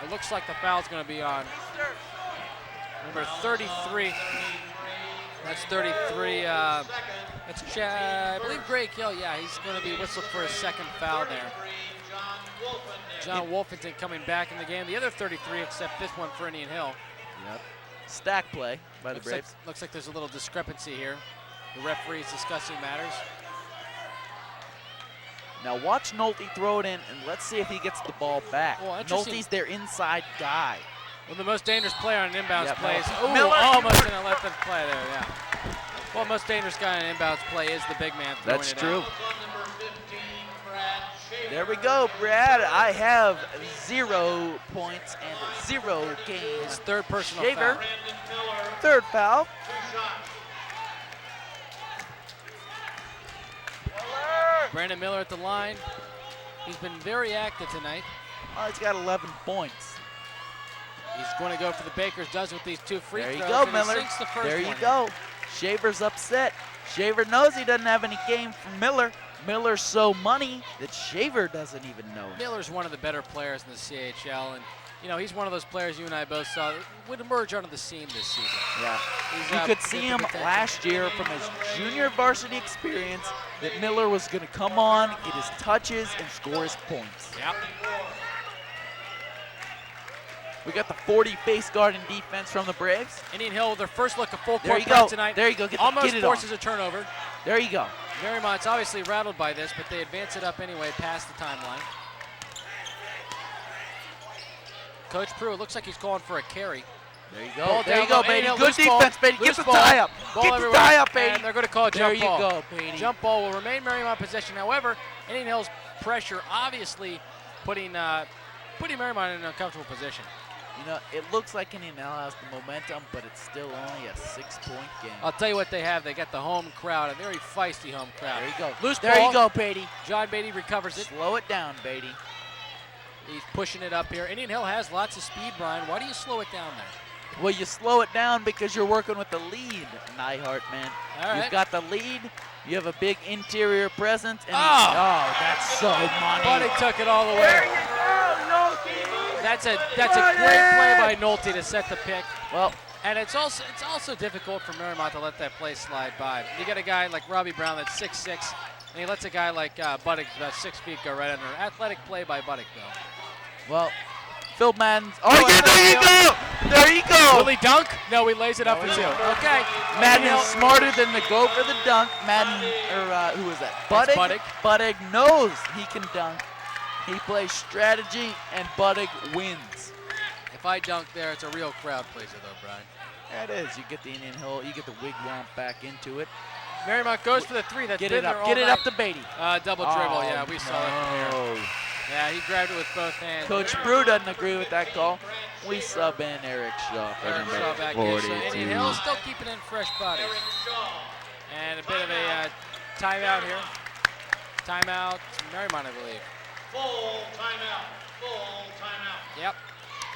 It looks like the foul's going to be on number 33. That's 33. That's I believe Gray Kill. Yeah, he's going to be whistled for a second foul there. John Wolfington coming back in the game. The other 33, except this one for Indian Hill. Yep. Stack play by the Braves. Looks like there's a little discrepancy here. The referee's discussing matters. Now watch Nolte throw it in, and let's see if he gets the ball back. Well, interesting. Nolte's their inside guy. Well, the most dangerous player on an inbounds Yep, play is Miller. almost going to let them play there, yeah. Well, most dangerous guy on an inbounds play is the big man throwing That's it true. out. There we go, Brad. I have 0 points and 0 games. His third personal Shaver. foul. Third foul. Brandon Miller at the line. He's been very active tonight. Oh, he's got 11 points. He's going to go for the Baker's dozen with these 2 free There you throws. go, and he Miller. sinks the first There you one. go. Shaver's upset. Shaver knows he doesn't have any game from Miller. Miller's so money that Shaver doesn't even know it. Miller's one of the better players in the CHL, and he's one of those players you and I both saw that would emerge onto the scene this season. Yeah. He's, You could see good him potential. last year from his junior varsity experience that Miller was going to come on, get his touches, and score his points. Yep. We got the 40 face guard and defense from the Braves. Indian Hill, their first look of full There court you press go. tonight. There you go. Almost get it forces on. a turnover. There you go. Mariemont's obviously rattled by this, but they advance it up anyway past the timeline. Coach Prue, it looks like he's calling for a carry. There you Ball go. There you down go, low. Beatty. Indian Hill, Good loose ball. defense, Beatty. Get Loose the ball. tie up. Ball Get the everywhere. tie up, Beatty. And they're going to call a There jump you ball. go, Beatty. Jump ball will remain Mariemont possession. However, Indian Hill's pressure obviously putting Mariemont in an uncomfortable position. It looks like Indian Hill has the momentum, but it's still only a 6-point game. I'll tell you what they have. They got the home crowd, a very feisty home crowd. There you go. Loose there ball. you go, Beatty. John Beatty recovers it. Slow it down, Beatty. He's pushing it up here. Indian Hill has lots of speed, Brian. Why do you slow it down there? Well, you slow it down because you're working with the lead, Neihart, man. All right. You've got the lead. You have a big interior presence. And Oh! That's so money. Buddy took it all the way. That's a great play by Nolte to set the pick. Well, And it's also difficult for Mariemont to let that play slide by. You got a guy like Robbie Brown that's 6'6", and he lets a guy like Buddick about 6 feet go right under. Athletic play by Buddick, though. well, Phil Madden's. Oh, yeah, there you go. There you go. Will he dunk? No, he lays it up for 2. Okay. Madden Indian is Hill- smarter than to go for the dunk. Madden, or who was that? That's Buddick. Buddick knows he can dunk. He plays strategy, and Buddick wins. If I dunk there, it's a real crowd pleaser, though, Brian. That is. You get the Indian Hill, you get the wigwam back into it. Marymount goes for the three. That's Get been it there up. all Get it night. up to Beatty. Double dribble. Yeah, we saw that from here. No. Yeah, he grabbed it with both hands. Coach Brew doesn't agree with that call. We sub in Eric Shaw for Eric number Shaw back in. So 42. Indian Hill still keeping in fresh bodies. And a bit of a timeout here. Timeout, Marymount, I believe. Full timeout. Full timeout. Yep.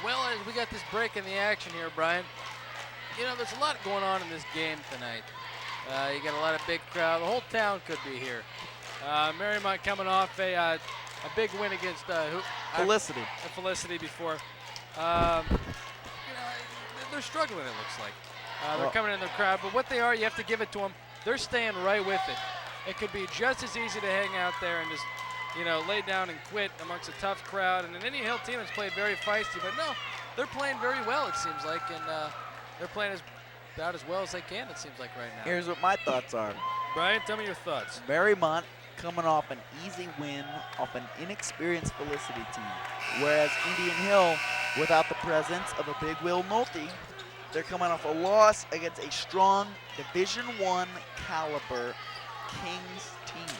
Well, as we got this break in the action here, Brian, you know, there's a lot going on in this game tonight. You got a lot of big crowd. The whole town could be here. Marymount coming off a big win against Felicity. Felicity before. You know, they're struggling, it looks like. They're coming in their crowd, but what they are, you have to give it to them. They're staying right with it. It could be just as easy to hang out there and just, you know, lay down and quit amongst a tough crowd. And an Indian Hill team has played very feisty, but no, they're playing very well, it seems like, and they're playing about as well as they can, it seems like, right now. Here's what my thoughts are. Brian, tell me your thoughts. Marymount coming off an easy win off an inexperienced Felicity team, whereas Indian Hill, without the presence of a big Will Nolte, they're coming off a loss against a strong Division I caliber Kings team.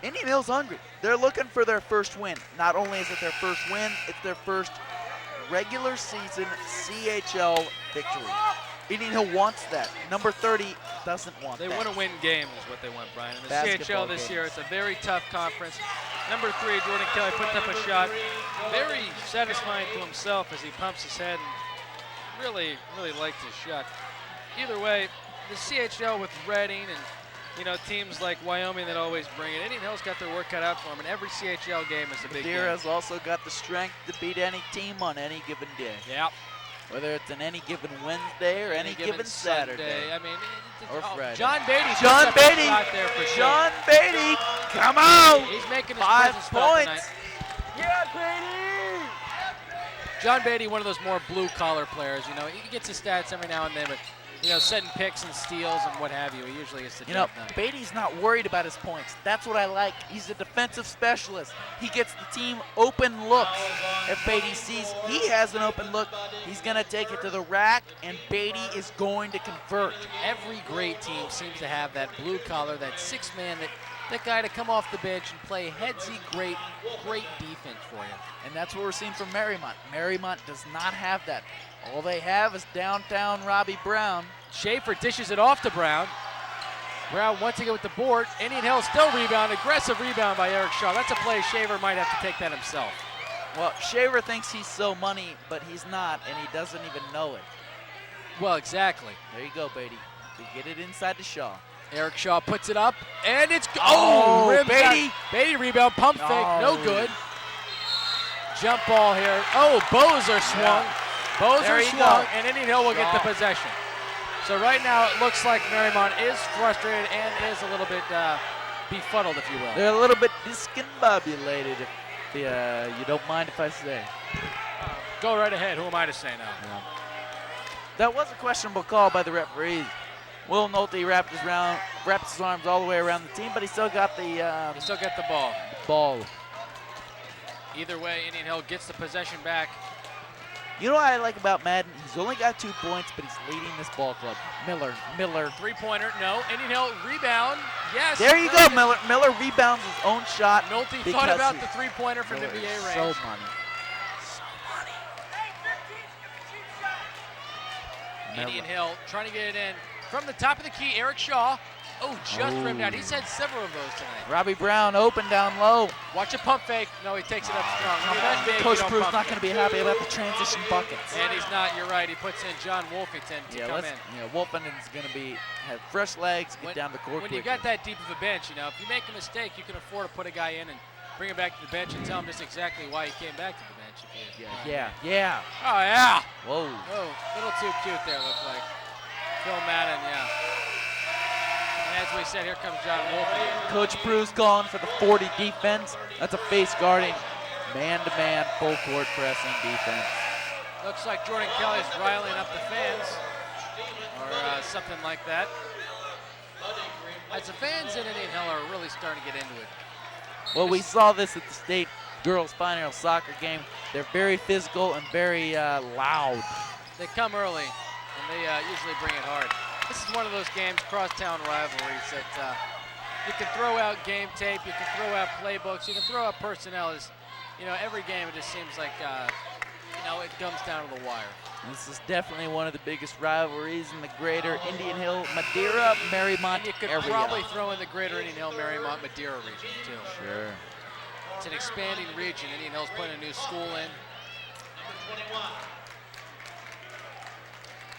Indian Hill's hungry. They're looking for their first win. Not only is it their first win, it's their first regular season CHL victory. Indian Hill wants that. Number 30 doesn't want They that. want to win games is what they want, Brian. In the Basketball CHL this games. year, it's a very tough conference. Number 3, Jordan Kelly, puts up a shot. Very satisfying to himself as he pumps his head and really liked his shot. Either way, the CHL with Reading and, you know, teams like Wyoming that always bring it. Indian Hill's got their work cut out for them, and every CHL game is a big game. Madeira's also got the strength to beat any team on any given day. Yeah. Whether it's an any given Wednesday or any given Saturday. I mean, Or Friday. John Beatty. John puts up a Beatty. shot there for sure. John Beatty, come on! He's making his 5 presence felt tonight. points. Yeah, Beatty! John Beatty, one of those more blue-collar players. You know, he gets his stats every now and then, but, you know, setting picks and steals and what have you, he usually gets the You know, job done. Beatty's not worried about his points. That's what I like. He's a defensive specialist. He gets the team open looks. If Beatty sees he has an open look, he's going to take it to the rack, and Beatty is going to convert. Every great team seems to have that blue collar, that 6-man, that guy to come off the bench and play headsy, great defense for you. And that's what we're seeing from Marymount. Marymount does not have that. All they have is downtown Robbie Brown. Schaefer dishes it off to Brown. Brown once again with the board. Indian Hill still rebound. Aggressive rebound by Eric Shaw. That's a play Shaver might have to take that himself. Well, Shaver thinks he's so money, but he's not, and he doesn't even know it. Well, exactly. There you go, Beatty. You get it inside to Shaw. Eric Shaw puts it up, and it's Oh, rims Beatty. out. Beatty rebound, pump fake, no No. good. Jump ball here. Oh, bows are swung. Bows There are you swung, go. and Indian Hill will get the Shaw. possession. So right now it looks like Marymount is frustrated and is a little bit befuddled, if you will. They're a little bit discombobulated, if you don't mind if I say. Go right ahead. Who am I to say now? That was a questionable call by the referees. Will Nolte wrapped his arms all the way around the team, but he still got the He still got the ball. ball. Either way, Indian Hill gets the possession back. You know what I like about Madden? He's only got 2 points, but he's leading this ball club. Miller. Three-pointer, no. Indian Hill rebound, yes. There you go, Miller. Miller rebounds his own shot. Nolte thought because about he- the three-pointer from Miller NBA is range. So money. Indian Hill trying to get it in from the top of the key. Eric Shaw. Oh, just rimmed out. He's had several of those tonight. Robbie Brown open down low. Watch a pump fake. No, he takes it up strong. When you're that big, Coach you don't Brew's pump not going to be happy about the transition buckets. And he's not. You're right. He puts in John Wolfington to come in. Wolfenden's going to have fresh legs, get down the court When you quickly. got that deep of a bench, you know, if you make a mistake, you can afford to put a guy in and bring him back to the bench and tell him just exactly why he came back to the bench. If you, Yeah. Oh, yeah. Whoa. Oh, a little too cute there, looked like. Phil Madden, yeah. And as we said, here comes John Wolfington. Coach Brew's calling for the 40 defense. That's a face guarding, man-to-man, full court pressing defense. Looks like Jordan Kelly's riling up the fans, or something like that. As the fans in Indian Hill are really starting to get into it. Well, we saw this at the state girls final soccer game. They're very physical and very loud. They come early, and they usually bring it hard. This is one of those games, crosstown rivalries, that you can throw out game tape, you can throw out playbooks, you can throw out personnel. Every game it just seems like, it comes down to the wire. This is definitely one of the biggest rivalries in the greater Indian Hill, Madeira, Mariemont And you could area. probably throw in the greater Indian Hill, Mariemont, Madeira region, too. Sure. It's an expanding region. Indian Hill's putting a new school in.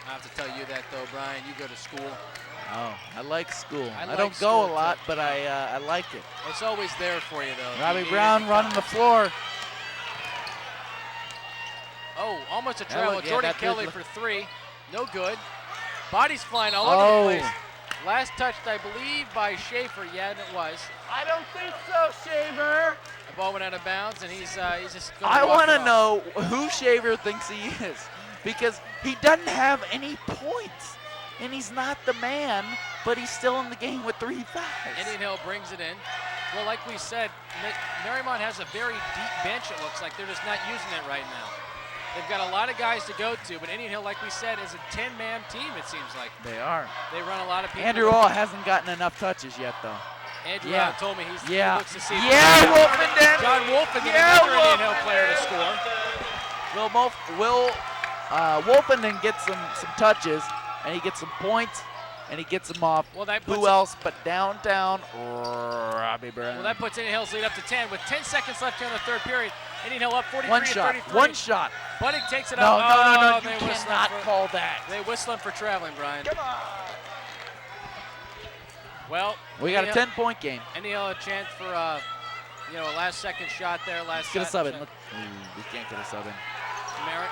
I have to tell you that, though, Brian. You go to school. Oh, I like school. I I like don't school, go a lot, too. but I like it. It's always there for you, though. Robbie You need Brown it. running the floor. Oh, almost a That travel. look- yeah, Jordan that did Kelly look- for three. No good. Bodies flying all over the Oh. place. Last touched, I believe, by Schaefer. Yeah, and it was. I don't think so, Shaver. The ball went out of bounds, and he's just going I want to know who Shaver thinks he is, because he doesn't have any points, and he's not the man, but he's still in the game with 3 fouls. Indian Hill brings it in. Well, like we said, Mariemont has a very deep bench, it looks like. They're just not using it right now. They've got a lot of guys to go to, but Indian Hill, like we said, is a 10-man team, it seems like. They are. They run a lot of people. Andrew All hasn't gotten enough touches yet, though. Andrew Yeah. All told me he Yeah. looks to see. Yeah, Wolfenden. John Wolfenden, Yeah, another Indian Hill player to score. Wolfenden gets some touches, and he gets some points, and he gets them off. Well, that puts Who else but downtown Robbie Brown? Well, that puts Indian Hill's lead up to 10 with 10 seconds left here in the third period. Indian Hill up 43 one to shot. 33. One shot. Bunting takes it No, out. no. They You whistle cannot for, call that. They whistle him for traveling, Brian. Come on. Well, We got a Indian 10-point game. Indian Hill a chance for a last-second shot there. Get a sub in. Look. Ooh, we can't get a sub in. Merritt.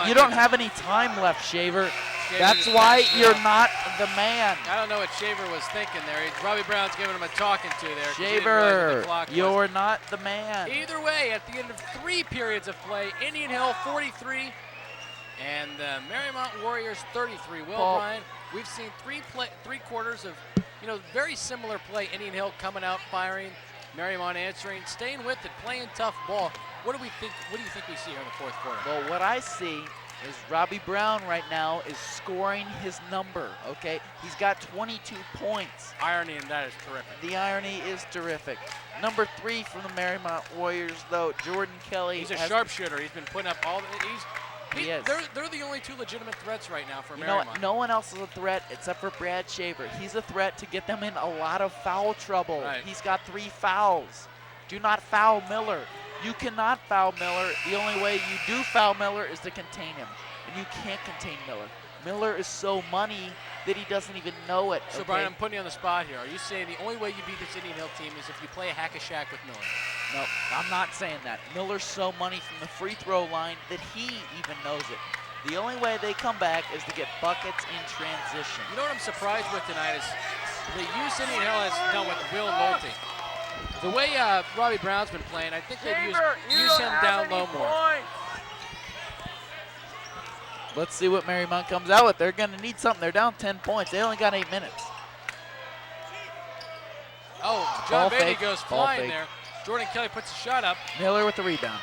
You don't have any time left, Shaver. Shaver That's just why passed it you're up. not the man. I don't know what Shaver was thinking there. Robbie Brown's giving him a talking to there. 'Cause he didn't realize what the Shaver, clock was. you're not the man. Either way, at the end of 3 periods of play, Indian Hill 43 and Mariemont Warriors 33. Will, Paul. Brian, we've seen 3 quarters of very similar play. Indian Hill coming out firing, Mariemont answering, staying with it, playing tough ball. What do you think we see here in the fourth quarter? Well, what I see is Robbie Brown right now is scoring his number, okay? He's got 22 points. Irony in that is terrific. The irony is terrific. Number 3 from the Mariemont Warriors, though, Jordan Kelly. He's a has- sharpshooter. He's been putting up all the He is. They're the only 2 legitimate threats right now for You know Mariemont. what? No one else is a threat except for Brad Shaver. He's a threat to get them in a lot of foul trouble. Right. He's got 3 fouls. Do not foul Miller. You cannot foul Miller. The only way you do foul Miller is to contain him. And you can't contain Miller. Miller is so money that he doesn't even know it. So, okay? Brian, I'm putting you on the spot here. Are you saying the only way you beat this Indian Hill team is if you play a hack-a-shack with Miller? No, I'm not saying that. Miller's so money from the free throw line that he even knows it. The only way they come back is to get buckets in transition. You know what I'm surprised with tonight is the use Indian Hill has done with Will Nolte. The way Robbie Brown's been playing, I think they've used him down low more. Let's see what Mariemont comes out with. They're going to need something. They're down 10 points. They only got 8 minutes. Oh, Ball John Beatty fake, goes ball flying fake. there. Jordan Kelly puts a shot up. Miller with the rebound.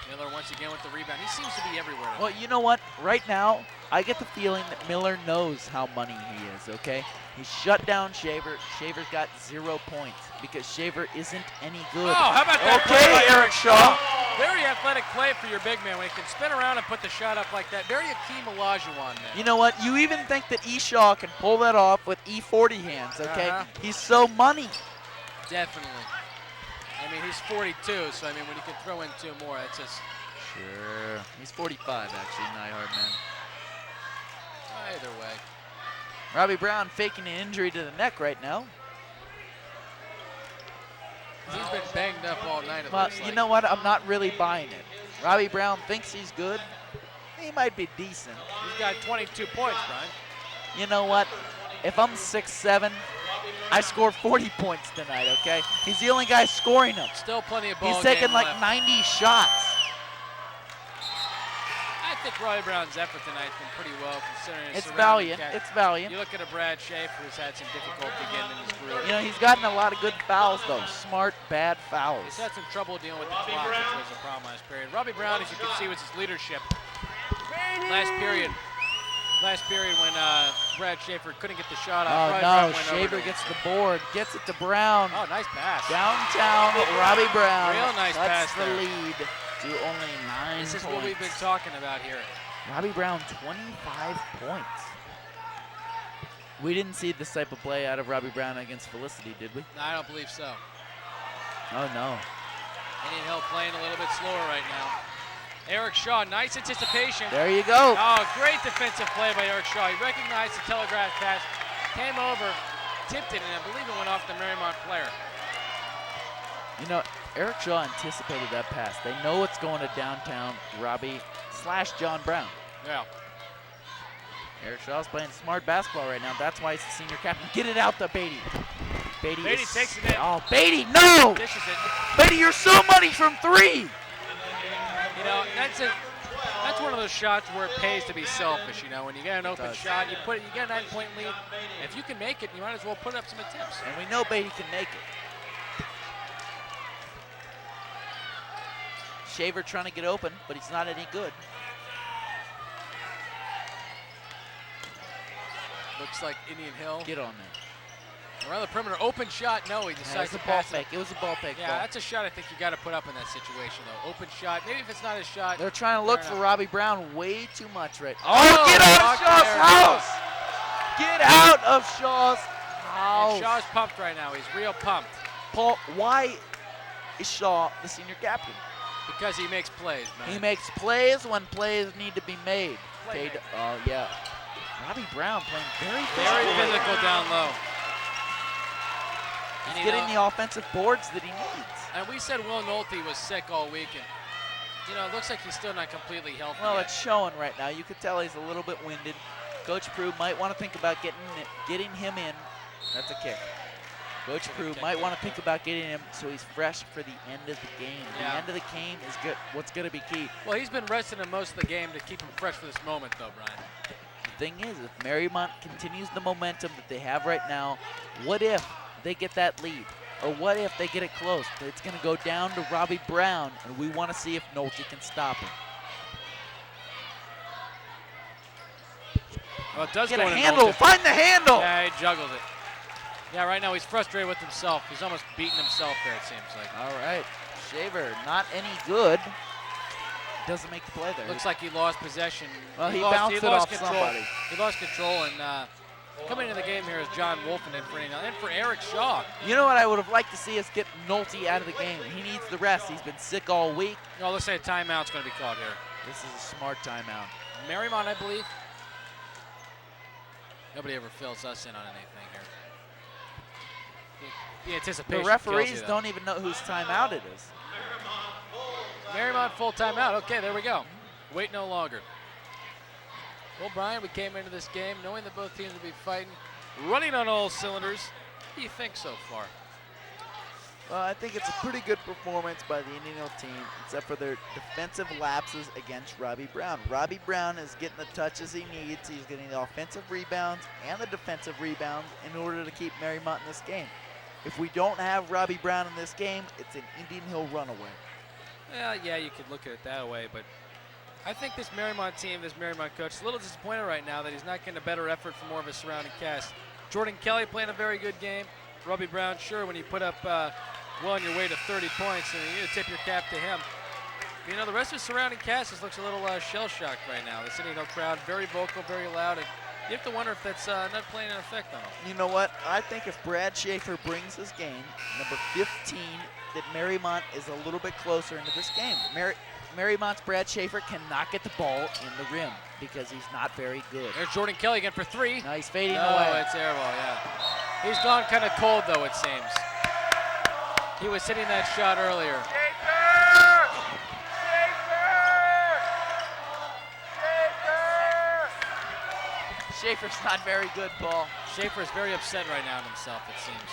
Miller once again with the rebound. He seems to be everywhere. Well, you know what? Right now, I get the feeling that Miller knows how money he is, okay? He shut down Shaver. Shaver's got 0 points because Shaver isn't any good. Oh, how about that? Okay, play by Eric Shaw. Very athletic play for your big man when he can spin around and put the shot up like that. Very Akeem Olajuwon there. You know what? You even think that Eshaw can pull that off with E40 hands, okay? Uh-huh. He's so money. Definitely. I mean, he's 42, so I mean, when you can throw in 2 more, that's just Sure. He's 45, actually, Nyhard, man. either way. Robbie Brown faking an injury to the neck right now. He's been banged up all night, it Well, looks you like. know what? I'm not really buying it. Robbie Brown thinks he's good. He might be decent. He's got 22 points, Brian. You know what? If I'm 6'7", I score 40 points tonight, okay? He's the only guy scoring them. Still plenty of ball He's taking game like left. 90 shots. I think Robbie Brown's effort tonight's been pretty well considering his It's surrounding valiant. cast. It's valiant. You look at a Brad Schaefer who's had some difficulty getting in his groove. You know, he's gotten a lot of good fouls, though. Smart, bad fouls. He's had some trouble dealing with the clock, which was a problem last period. Robbie Brown, as you can see, was his leadership last period. last period when Brad Schaefer couldn't get the shot off. Oh Robbie no, Brown went over Shaver to him. gets the board, gets it to Brown. Oh, nice pass. Downtown, Robbie Brown Real nice cuts pass the there. lead to only 9 This is points. what we've been talking about here. Robbie Brown, 25 points. We didn't see this type of play out of Robbie Brown against Felicity, did we? No, I don't believe so. Oh no. Indian Hill playing a little bit slower right now. Eric Shaw, nice anticipation. There you go. Oh, great defensive play by Eric Shaw. He recognized the telegraph pass, came over, tipped it, and I believe it went off the Mariemont player. You know, Eric Shaw anticipated that pass. They know it's going to downtown Robbie / John Brown. Yeah. Eric Shaw's playing smart basketball right now. That's why he's the senior captain. Get it out to Beatty. Beatty takes it in. Oh, Beatty, no! Dishes it. Beatty, you're so money from 3. You know, that's one of those shots where it pays to be selfish. You know, when you get an open shot, you get a 9-point lead. If you can make it, you might as well put up some attempts. And we know Beatty can make it. Shaver trying to get open, but he's not any good. Looks like Indian Hill. Get on there. Around the perimeter, open shot. No, he Yeah, it decides was to a ball pass fake. It was a ball fake. Yeah, that's a shot I think you got to put up in that situation, though. Open shot. Maybe if it's not a shot. They're trying to look fair for enough. Robbie Brown way too much right now. Oh, Get out of blocked Shaw's there. house! Get out of Shaw's house! And Shaw's pumped right now. He's real pumped Paul, why is Shaw the senior captain? because he makes plays, man. He makes plays when plays need to be made. Playmaker. Oh, yeah. Robbie Brown playing very Very physical. physical down low. He's And, you getting know, the offensive boards that he needs. And we said Will Nolte was sick all week, and you know, it looks like he's still not completely healthy. Well, yet. it's showing right now. You could tell he's a little bit winded. Coach Prue might want to think about getting him in. That's a kick. Coach Prue might want to think about getting him so he's fresh for the end of the game. Yeah. The end of the game is good. What's going to be key. Well, he's been resting him most of the game to keep him fresh for this moment, though, Brian. The thing is, if Mariemont continues the momentum that they have right now, what if they get that lead? Or what if they get it close? It's going to go down to Robbie Brown, and we want to see if Nolte can stop him. Well, it does Get go a into handle. Nolte. Find the handle. Yeah, he juggles it. Yeah, right now he's frustrated with himself. He's almost beating himself there, it seems like. All right. Shaver, not any good. Doesn't make the play there. Looks like he lost possession. Well, he lost bounced it lost off control. somebody. He lost control, and coming into the game here is John Wolfen in for and for Eric Shaw. You know what I would have liked to see us get Nolte out of the game. He needs the rest. He's been sick all week. No, let's say a timeout's going to be called here. This is a smart timeout. Mariemont, I believe. Nobody ever fills us in on anything here. The anticipation. The kills you, referees though. don't even know whose timeout it is. Mariemont full timeout. Okay, there we go. Wait no longer. Well, Brian, we came into this game knowing that both teams would be fighting, running on all cylinders. What do you think so far? Well, I think it's a pretty good performance by the Indian Hill team, except for their defensive lapses against Robbie Brown. Robbie Brown is getting the touches he needs. He's getting the offensive rebounds and the defensive rebounds in order to keep Mariemont in this game. If we don't have Robbie Brown in this game, it's an Indian Hill runaway. Well, yeah, you could look at it that way, but I think this Mariemont team, this Mariemont coach, is a little disappointed right now that he's not getting a better effort from more of his surrounding cast. Jordan Kelly playing a very good game. Robbie Brown, sure, when you put up well on your way to 30 points, and you tip your cap to him. You know, the rest of the surrounding cast just looks a little shell-shocked right now. The Indian Hill crowd, very vocal, very loud, and you have to wonder if that's not playing an effect on them. You know what? I think if Brad Schaefer brings his game, number 15, that Mariemont is a little bit closer into this game. Mariemont's Brad Schaefer cannot get the ball in the rim because he's not very good. There's Jordan Kelly again for 3. Now he's fading No, away. it's airball, yeah. He's gone kind of cold, though, it seems. He was hitting that shot earlier. Schaefer's not very good, Paul. Schaefer is very upset right now in himself, it seems.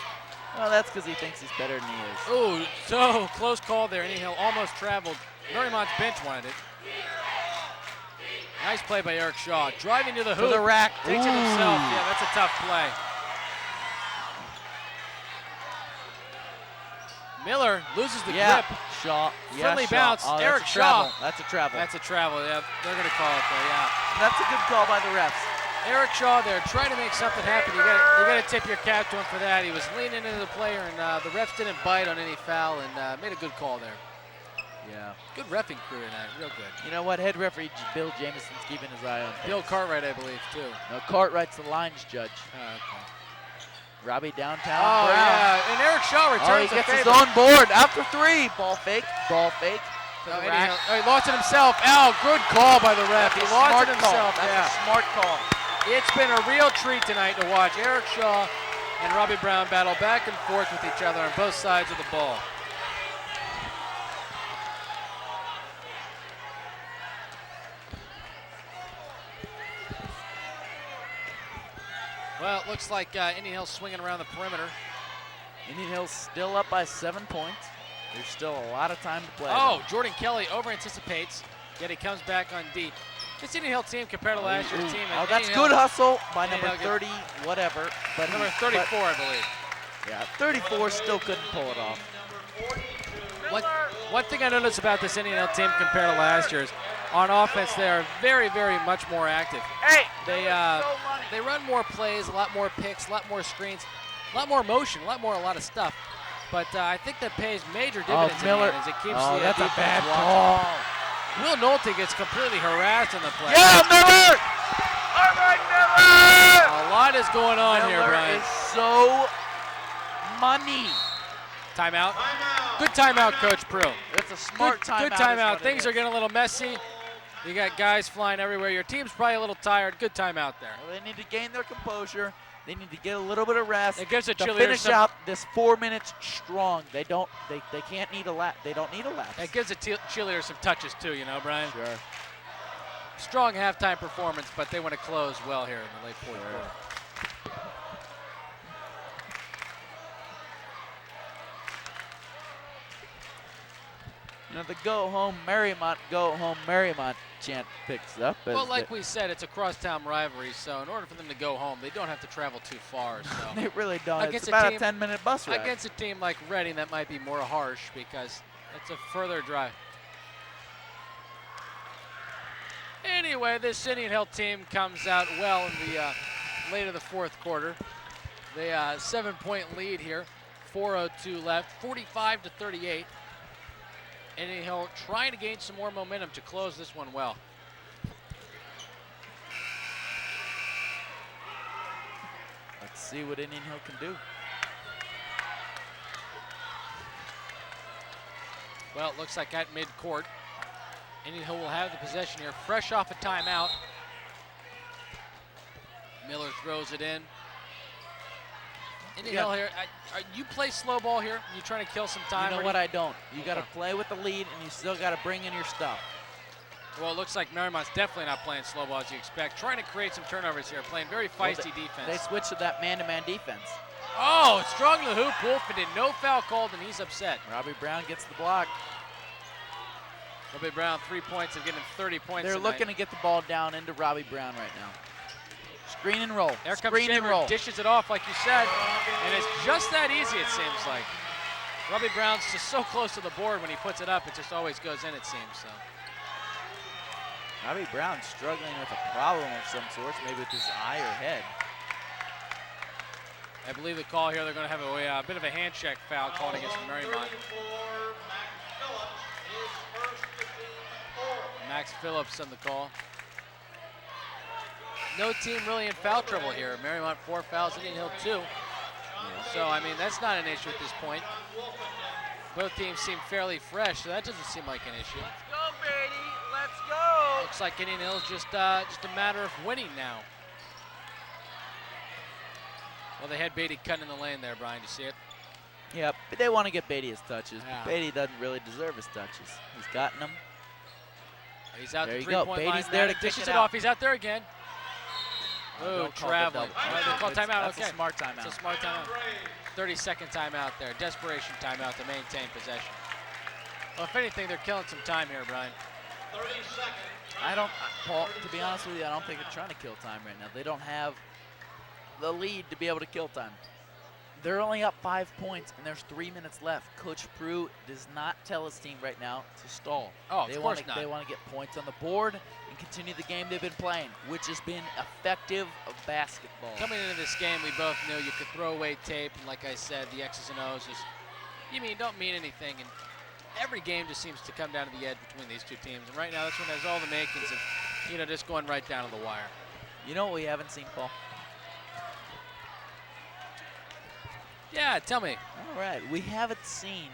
Well, that's because he thinks he's better than he is. Ooh, so close call there. Indian Hill almost traveled. Mariemont's bench wanted it. Nice play by Eric Shaw. Driving to the To hoop. the rack. Takes it himself. Yeah, that's a tough play. Miller loses the Yeah, grip. Shaw. Yeah, Friendly Shaw. bounce. Oh, that's Eric a Shaw. travel. That's a travel. That's a travel. Yeah, they're going to call it there, yeah. That's a good call by the refs. Eric Shaw there trying to make something happen. You got to tip your cap to him for that. He was leaning into the player, and the refs didn't bite on any foul, and made a good call there. Yeah. Good reffing crew tonight, real good. You know what? Head referee Bill Jameson's keeping his eye on things. Bill Cartwright, I believe, too. No, Cartwright's the lines judge. Okay. Robbie downtown. Oh, Brown. yeah, and Eric Shaw returns Oh, he the gets his favor. own board after 3. Ball fake. Ball fake. To No, the and rack. he lost it himself. Oh, good call by the ref. He That's a lost smart it himself. call. That's Yeah. a smart call. It's been a real treat tonight to watch Eric Shaw and Robbie Brown battle back and forth with each other on both sides of the ball. Well, it looks like Indian Hill's swinging around the perimeter. Indian Hill's still up by 7 points. There's still a lot of time to play. Oh, Jordan Kelly over anticipates, yet he comes back on D. This Indian Hill team compared to last year's team. Oh, that's Indian good Hill, hustle by Indian number Hill 30, whatever. But number 34, I believe. Yeah, 34 still couldn't pull it off. One thing I noticed about this Indian Hill team compared to last year's, on offense they are very, very much more active. They run more plays, a lot more picks, a lot more screens, a lot more motion, a lot of stuff. But I think that pays major dividends in the Miller. end as it keeps Oh, the that's a defense bad watching. call. Will Nolte gets completely harassed in the play. Yeah, Miller! All right, Miller! A lot is going on here, Miller Brian. is so money. Timeout. Good timeout, Coach Prue. That's a smart timeout. Good timeout. Things are getting a little messy. You got guys flying everywhere. Your team's probably a little tired. Good timeout there. Well, they need to gain their composure. They need to get a little bit of rest. It gives the to cheerleaders finish some- out this 4 minutes strong. They can't need a lap. They don't need a lapse. It gives the cheerleaders some touches too, you know, Brian. Sure. Strong halftime performance, but they want to close well here in the late fourth quarter. You know, the go home Mariemont chant picks up. as Well, like the- we said, it's a crosstown rivalry, so in order for them to go home, they don't have to travel too far. So they really don't. It's Against a about a team- 10-minute bus ride. against a team like Reading, that might be more harsh because it's a further drive. Anyway, this Indian Hill team comes out well in the late of the fourth quarter. They 7-point lead here, 4:02 left, 45-38. Indian Hill trying to gain some more momentum to close this one well. Let's see what Indian Hill can do. Well, it looks like at midcourt, Indian Hill will have the possession here, fresh off a timeout. Miller throws it in. Indian Yeah. Hill here, you play slow ball here? You trying to kill some time? You know or what? do you- I don't. You got to play with the lead, and you still got to bring in your stuff. Well, it looks like Mariemont's definitely not playing slow ball as you expect. Trying to create some turnovers here, playing very feisty defense. They switched to that man-to-man defense. Oh, strong to the hoop. Wolfenden, no foul called, and he's upset. Robbie Brown gets the block. Robbie Brown, 3 points, and getting 30 points They're tonight. looking to get the ball down into Robbie Brown right now. Screen and roll. There comes Screen and Shaver, roll. dishes it off like you said, and it's just that easy it seems like. Robbie Brown's just so close to the board when he puts it up, it just always goes in it seems. So Robbie Brown struggling with a problem of some sort, maybe with his eye or head. I believe the call here, they're going to have a bit of a hand check foul called against Mariemont. Max Phillips on the call. No team really in foul trouble here. Mariemont 4 fouls, Indian Hill 2. So, I mean, that's not an issue at this point. Both teams seem fairly fresh, so that doesn't seem like an issue. Let's go, Brady. Let's go. Looks like Indian Hill's just a matter of winning now. Well, they had Beatty cutting in the lane there, Brian. Do you see it? Yep, but they want to get Beatty his touches. Yeah. Beatty doesn't really deserve his touches. He's gotten them. He's out There the you go. three-point line. Beatty's there to Maddox kick dishes it it out. off. He's out there again. Oh, Don't call the traveling. double. All right, they call timeout. That's Okay. a smart timeout. It's a smart timeout. 30-second timeout there. Desperation timeout to maintain possession. Well, if anything, they're killing some time here, Brian. 30 seconds. Paul, to be honest with you, I don't think they're trying to kill time right now. They don't have the lead to be able to kill time. They're only up 5 points, and there's 3 minutes left. Coach Prue does not tell his team right now to stall. Oh, of course not. They want to get points on the board and and continue the game they've been playing, which has been effective basketball. Coming into this game, we both knew you could throw away tape, and like I said, the X's and O's just, don't mean anything, and every game just seems to come down to the edge between these two teams, and right now this one has all the makings of, just going right down to the wire. You know what we haven't seen, Paul? Yeah, tell me. All right, we haven't seen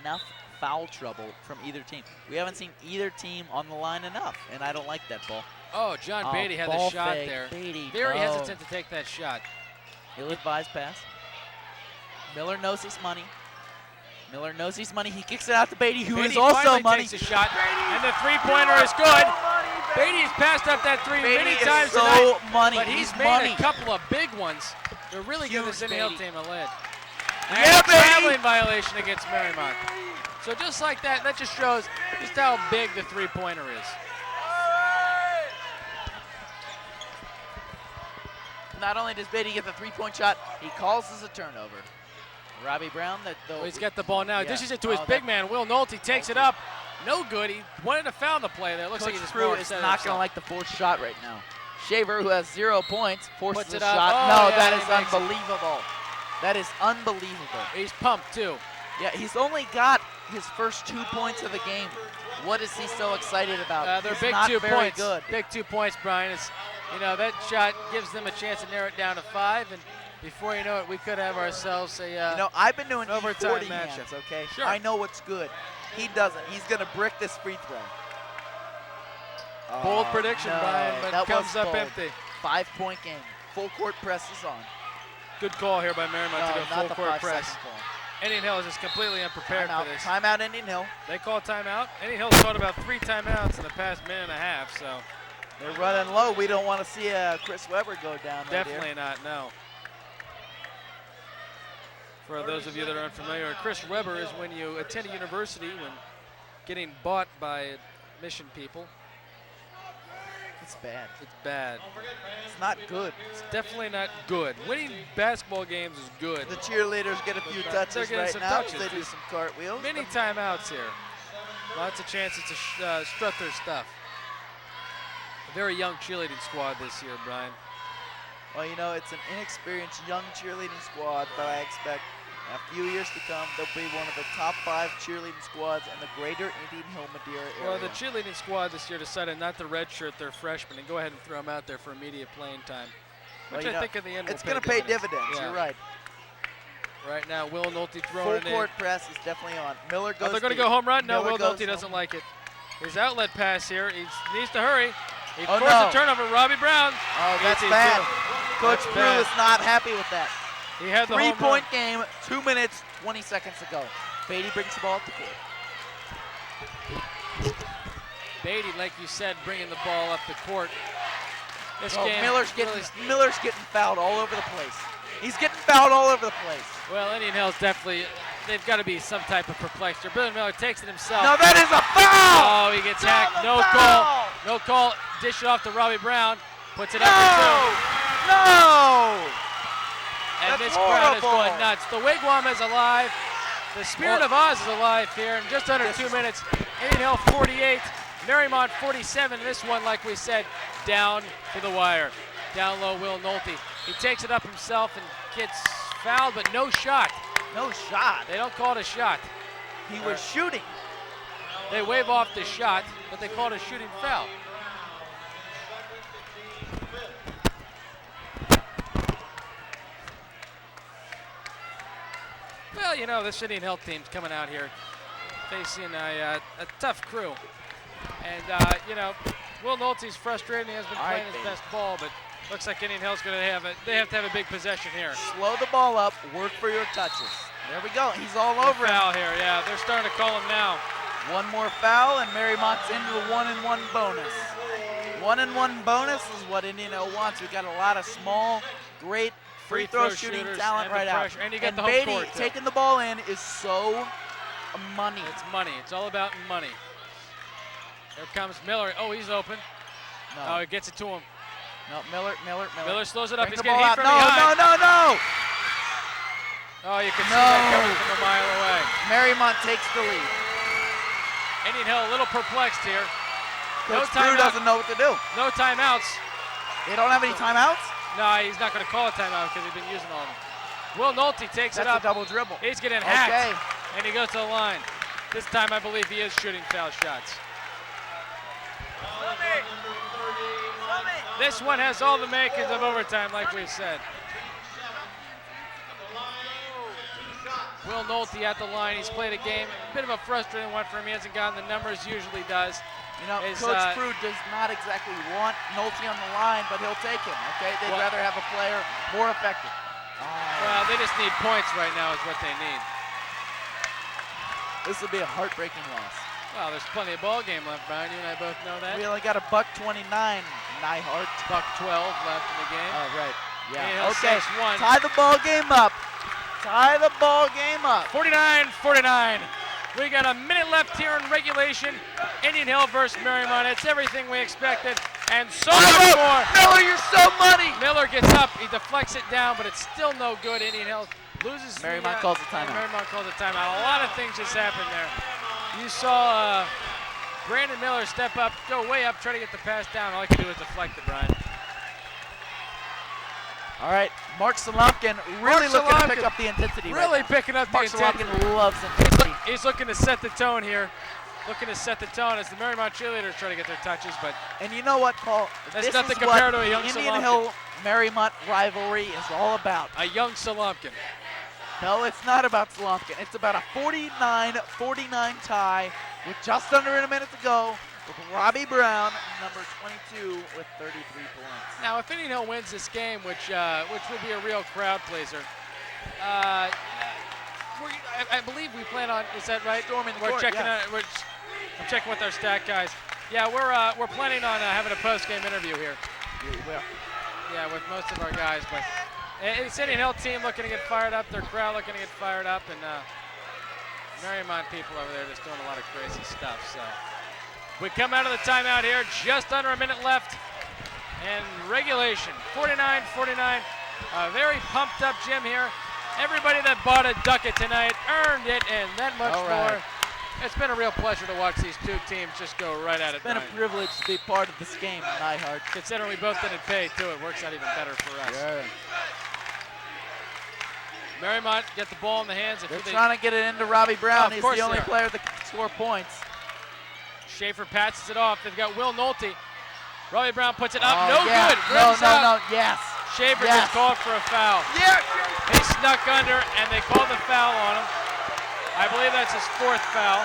enough foul trouble from either team. We haven't seen either team on the line enough, and I don't like that, Paul. Oh, John Beatty had the ball shot fake, there. Beatty, Very oh. hesitant to take that shot. Ill-advised pass. Miller knows his money. Miller knows his money. He kicks it out to Beatty, who Beatty is also finally money. takes a shot, and the three-pointer is good. Beatty has passed up that three Beatty many is times so tonight, money. but he's made money. a couple of big ones. They're really giving Huge this Indian Beatty. team a lid. Yeah, And a Beatty! traveling violation against Mariemont. So just like that just shows just how big the three-pointer is. Not only does Beatty get the three-point shot, he causes a turnover. Robbie Brown, Oh, he's got the ball now. Yeah. Dishes it to his Oh, big that- man, Will Nolte. Takes it up. No good. He wanted to foul the play there. Looks Coach like he just Crew more is upset not going to himself. like the fourth shot right now. Shaver, who has 0 points, forces Puts a it up. shot. Oh, No, yeah, that he is makes it. unbelievable. That is unbelievable. He's pumped, too. Yeah, he's only got his first 2 points of the game. What is he so excited about? They're He's big not 2 very points. good. Big 2 points, Brian. It's, that shot gives them a chance to narrow it down to 5, and before you know it, we could have ourselves a I've been doing overtime E40 matchup. hands, okay? Sure. I know what's good. He doesn't. He's going to brick this free throw. bold Oh, prediction, no, Brian, but that it comes was up bold. empty. 5-point game. Full court press is on. Good call here by Mariemont No, to go not full the court 5 press. second call. Indian Hill is just completely unprepared Timeout. for this. Timeout Indian Hill. They call timeout. Indian Hill's caught about 3 timeouts in the past minute and a half, so They're running low. We don't want to see Chris Webber go down right definitely not, no. For those of you that are unfamiliar, Chris Webber is when you attend a university when getting bought by mission people. It's bad. It's bad. It's not good. It's definitely not good. Winning basketball games is good. The cheerleaders get a few They're touches getting right some now. touches. They do some cartwheels. Many timeouts here. Lots of chances to strut their stuff. A very young cheerleading squad this year, Brian. Well, it's an inexperienced young cheerleading squad, but I expect a few years to come, they'll be one of the top 5 cheerleading squads in the greater Indian Hill Madeira area. Well, the cheerleading squad this year decided not to redshirt their freshmen and go ahead and throw them out there for immediate playing time, which Well, I think in the end it's will going to pay dividends. Yeah. You're right. Right now, Will Nolte throwing Full it in. court press is definitely on. Miller goes. Are they going to deep. go home run? No, Miller Will goes Nolte doesn't home. like it. His outlet pass here. He needs to hurry. He Oh, forced no. a turnover. Robbie Brown. Oh, that's Easy, bad. too. Coach That's Crew bad. is not happy with that. He had the home run. 3-point game, 2 minutes, 20 seconds to go. Beatty brings the ball up the court. Beatty, like you said, bringing the ball up the court. This Oh, game Miller's really- getting fouled all over the place. He's getting fouled all over the place. Well, Indian Hill's definitely, they've got to be some type of perplexed here. Billy Miller takes it himself. No, that is a foul! Oh, he gets Double hacked. No foul! call. No call. Dish it off to Robbie Brown. Puts it up No! for 2. No! And That's this crowd is horrible. going nuts. The Wigwam is alive. The Spirit of Oz is alive here in just under 2 minutes. Indian Hill 48, Mariemont 47. This one, like we said, down to the wire. Down low, Will Nolte. He takes it up himself and gets fouled, but no shot. No shot. They don't call it a shot. He was shooting. They wave off the shot, but they call it a shooting foul. Well, this Indian Hill team's coming out here facing a tough crew. And, Will Nolte's frustrated. He has been All right, playing his baby. best ball, but looks like Indian Hill's going to they have to have a big possession here. Slow the ball up. Work for your touches. There we go. He's all over him. Foul here, yeah. They're starting to call him now. One more foul, and Mariemont's into the 1-and-1 bonus. 1-and-1 bonus is what Indian Hill wants. We've got a lot of small, great free throw shooting shooters talent and the right out. pressure, and you get the home Beatty court, too. taking the ball in is so money. It's money. It's all about money. Here comes Miller. Oh, he's open. No, Oh, he gets it to him. no, Miller. Miller slows it up. Bring He's the getting ball heat out. from behind. No. Oh, you can see No. that coming from a mile away. Mariemont takes the lead. Indian Hill a little perplexed here. No Coach Crew timeout. doesn't know what to do. No timeouts. They don't have any timeouts? No, he's not going to call a timeout because he's been using all of them. Will Nolte takes That's it up. a double dribble. He's getting hacked. Okay. And he goes to the line. This time I believe he is shooting foul shots. This one has all the makings of overtime, like we said. Will Nolte at the line. He's played a game. A bit of a frustrating one for him. He hasn't gotten the numbers he usually does. You know, Is, Coach Crew does not exactly want Nolte on the line, but he'll take him, okay? They'd Well- rather have a player more effective. Well, they just need points right now is what they need. This would be a heartbreaking loss. Well, there's plenty of ball game left, Brian. You and I both know that. We only got a $1.29, Nyhart. Buck 12 left in the game. Oh, right. Hill Yeah. Okay. 6-1. Tie the ball game up. Tie the ball game up. 49-49. We got a minute left here in regulation. Indian Hill versus Mariemont. It's everything we expected and so much more. Miller, you're so money. Miller gets up. He deflects it down, but it's still no good. Indian Hill loses. Mariemont calls a timeout. Mariemont calls a timeout. A lot of things just happened there. You saw Brandon Miller step up, go way up, try to get the pass down. All he could do was deflect it, Brian. All right, Mark Solomkin really looking to Solomkin pick up the intensity. Really right picking up the now. Mark intensity. Solomkin loves intensity. He's looking to set the tone here. Looking to set the tone as the Mariemont cheerleaders try to get their touches, but And you know what, Paul? That's This nothing is compared what to a young Indian Solomkin. Hill Mariemont rivalry is all about. a young Solomkin. No, it's not about Solomkin. It's about a 49-49 tie with just under a minute to go with Robbie Brown, number 22, with 33 points. Now, if Indian Hill wins this game, which will be a real crowd pleaser, I believe we plan on. Is that right? Storming the We're court, checking. yeah. I'm checking with our stat guys. Yeah, we're planning on having a post-game interview here. Yeah, with most of our guys, but it's Indian Hill team looking to get fired up. Their crowd looking to get fired up, and Mariemont people over there just doing a lot of crazy stuff. So we come out of the timeout here, just under a minute left, and regulation 49-49. A very pumped up Jim here. Everybody that bought a ducat tonight earned it, and that much All right. more. It's been a real pleasure to watch these two teams just go right at it. It's been a Brian. privilege to be part of this game, Nyhart. Considering we both didn't pay, too, it works out even better for us. Yeah. Mariemont get the ball in the hands. They're trying to get it into Robbie Brown. Oh, of He's course the only they are. player that can score points. Schaefer passes it off. They've got Will Nolte. Robbie Brown puts it up. Oh, No yeah. good. No, Rims no, out. no. Yes. Schaefer Yes. gets called for a foul. Yeah. He snuck under, and they called the foul on him. I believe that's his fourth foul.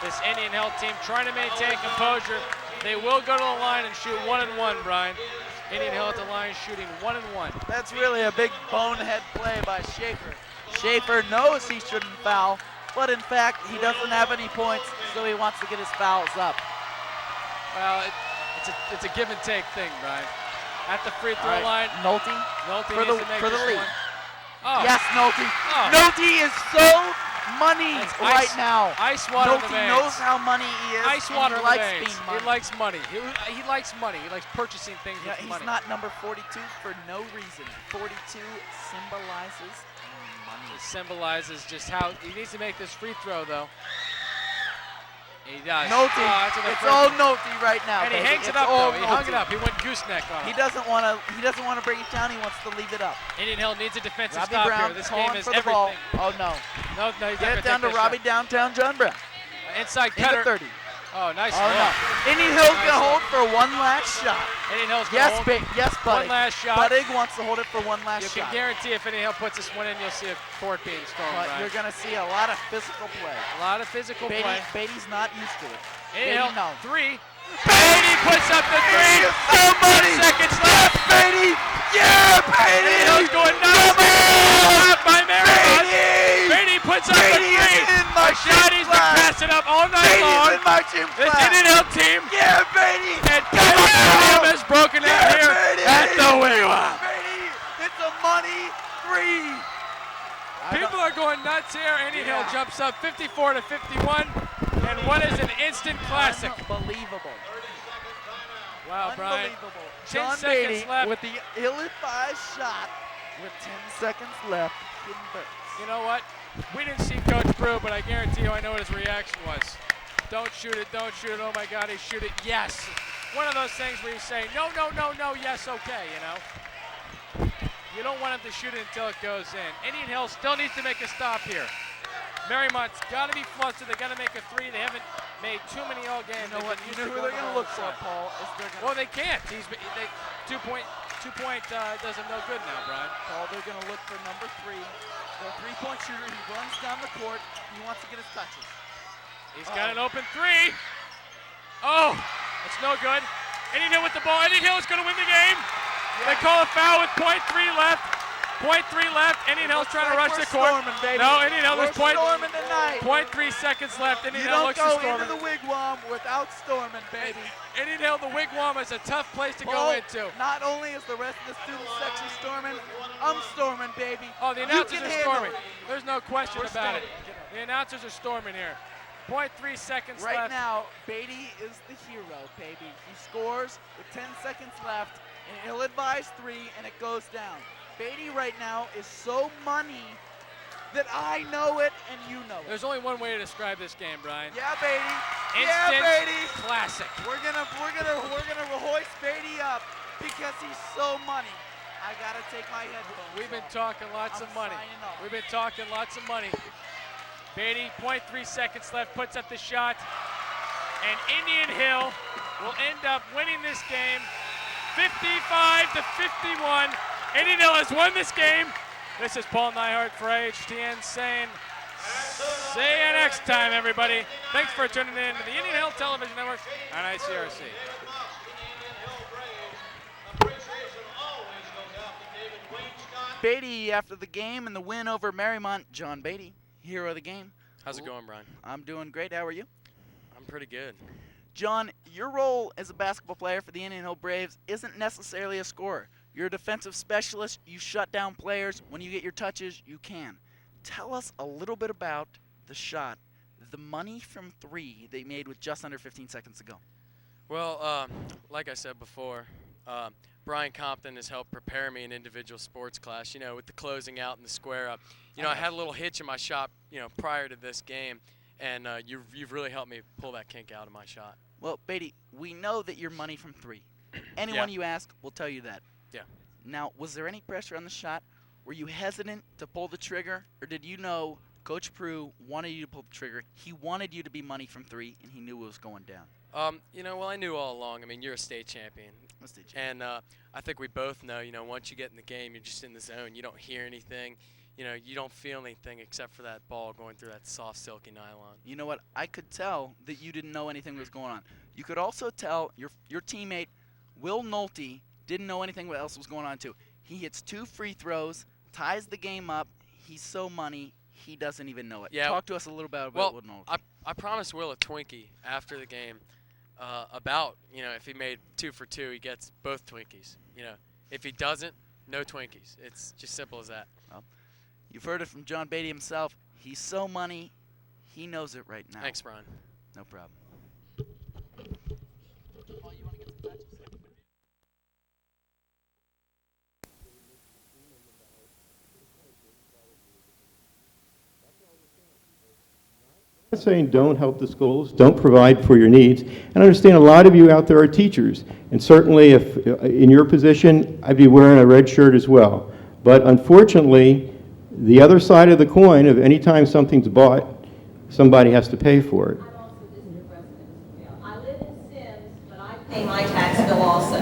This Indian Hill team trying to maintain composure. They will go to the line and shoot 1-1, Brian. Indian Hill at the line shooting 1-1. That's really a big bonehead play by Schaefer. Schaefer knows he shouldn't foul, but in fact, he doesn't have any points, so he wants to get his fouls up. Well, it's a give and take thing, Brian. At the free throw All right, line, Nolte Nolte for needs the to make for the this lead. one. Oh, Yes, Nolte. Oh. Nolte is so money That's right ice- now. Ice water in the Nolte veins. knows how money he is. Ice and water he in the likes veins. being money. He likes money. He likes money. He likes purchasing things Yeah, with he's money. not number 42 for no reason. 42 symbolizes money. It symbolizes just how he needs to make this free throw, though. He does. Nolte, Oh, that's in the it's first all one. Nolte right now. And he baby. hangs it It's up, all though. He hung it Nolte. up. He went gooseneck on He it. doesn't want to. He doesn't want to bring it down. He wants to leave it up. Indian Hill needs a defensive Robbie stop Brown here. This calling game is for the everything. ball. Oh no! No, he's not Get gonna it down take to this Robbie shot. downtown John Brown. Inside In cutter. the 30. Oh, nice. Oh look. no! Indian Hill's Nice gonna look. hold for one last shot. Indian Hill's gonna Yes, hold yes, one Buddig. last shot. Buddig wants to hold it for one You last can shot. guarantee if Indian Hill puts this one in, you'll see a court being stormed, But Brian. you're gonna see a lot of physical play. A lot of physical play. Beatty's not used to it. Indian Hill, Beatty, no. three. Beatty puts up the three. Somebody! 10 seconds left. Beatty! Yeah, Indian Hill's Beatty! going nuts. Blocked by Mariemont. Beatty! Beatty puts up the Beatty three. is in my A shot he's been class. passing up all night Beatty's long. in my gym This class. Indian Hill team Yeah, Beatty! and Indian has broken out Yeah, here Beatty! at the Wigwam. Beatty! It's a money three! People are going nuts here. Indian Hill Yeah. jumps up 54-51, and what is an instant classic? Unbelievable. Wow, Brian. Unbelievable. 10 John seconds Beatty left. with the ill-advised shot with 10 seconds left. Converts. You know what? We didn't see Coach Brew, but I guarantee you I know what his reaction was. Don't shoot it, don't shoot it. Oh my God, he shoot it. Yes. One of those things where you say, no, no, no, no, yes, okay, you know. You don't want him to shoot it until it goes in. Indian Hill still needs to make a stop here. Mariemont's got to be flustered. They got to make a three. They haven't made too many all game. You know what? You know who they're going to look for, Paul? Well, they can't. 2-point does him no good now, Brian. Paul, they're going to look for number 3. The three-point shooter. He runs down the court. He wants to get his touches. He's got an open three. Oh, that's no good. Indian Hill with the ball. Indian Hill is going to win the game. They call a foul with .3 left. .3 left. Indian Hill's trying to rush the court. No, Indian Hill, there's .3 seconds left. Indian Hill looks to storm. You don't go into the wigwam without storming, baby. Indian Hill, the wigwam is a tough place to go into. Not only is the rest of the student section storming, I'm storming, baby. Oh, the announcers are storming. There's no question about it. The announcers are storming here. .3 seconds left. Right now, Beatty is the hero, baby. He scores with 10 seconds left, and he'll advise 3, and it goes down. Beatty right now is so money that I know it and you know it. There's only one way to describe this game, Brian. Yeah, Beatty. Instant yeah, Beatty. Classic. We're gonna hoist Beatty up because he's so money. I gotta take my headphones. We've been talking lots of money. We've been talking lots of money. Beatty, .3 seconds left, puts up the shot, and Indian Hill will end up winning this game 55-51. Indian Hill has won this game. This is Paul Nyhart for IHTN saying, see you next time, everybody. Thanks for tuning in to the Indian Hill Television Network on ICRC. Beatty after the game and the win over Mariemont. John Beatty, hero of the game. How's it going, Brian? I'm doing great. How are you? I'm pretty good. John, your role as a basketball player for the Indian Hill Braves isn't necessarily a scorer. You're a defensive specialist. You shut down players. When you get your touches, you can. Tell us a little bit about the shot, the money from 3 they made with just under 15 seconds to go. Well, like I said before, Brian Compton has helped prepare me in individual sports class, you know, with the closing out and the square up. You know, I had a little hitch in my shot, you know, prior to this game, and you've really helped me pull that kink out of my shot. Well, Beatty, we know that you're money from 3. Anyone you ask will tell you that. Yeah. Now, was there any pressure on the shot? Were you hesitant to pull the trigger, or did you know Coach Prue wanted you to pull the trigger? He wanted you to be money from 3, and he knew it was going down. You know, well, I knew all along. I mean, you're a state champion. And I think we both know, you know, once you get in the game, you're just in the zone. You don't hear anything. You know, you don't feel anything except for that ball going through that soft, silky nylon. You know what? I could tell that you didn't know anything was going on. You could also tell your teammate, Will Nolte, didn't know anything what else was going on, too. He hits 2 free throws, ties the game up. He's so money, he doesn't even know it. Yeah. Talk to us a little bit about Will Nolte. I promised Will a Twinkie after the game about, you know, if he made 2 for 2, he gets both Twinkies. You know, if he doesn't, no Twinkies. It's just simple as that. Well, you've heard it from John Beatty himself. He's so money, he knows it right now. Thanks, Brian. No problem. I'm not saying don't help the schools, don't provide for your needs. And I understand a lot of you out there are teachers. And certainly if in your position, I'd be wearing a red shirt as well. But unfortunately, the other side of the coin of any time something's bought, somebody has to pay for it. I'm also district resident. I live in Sims, but I pay my tax bill also.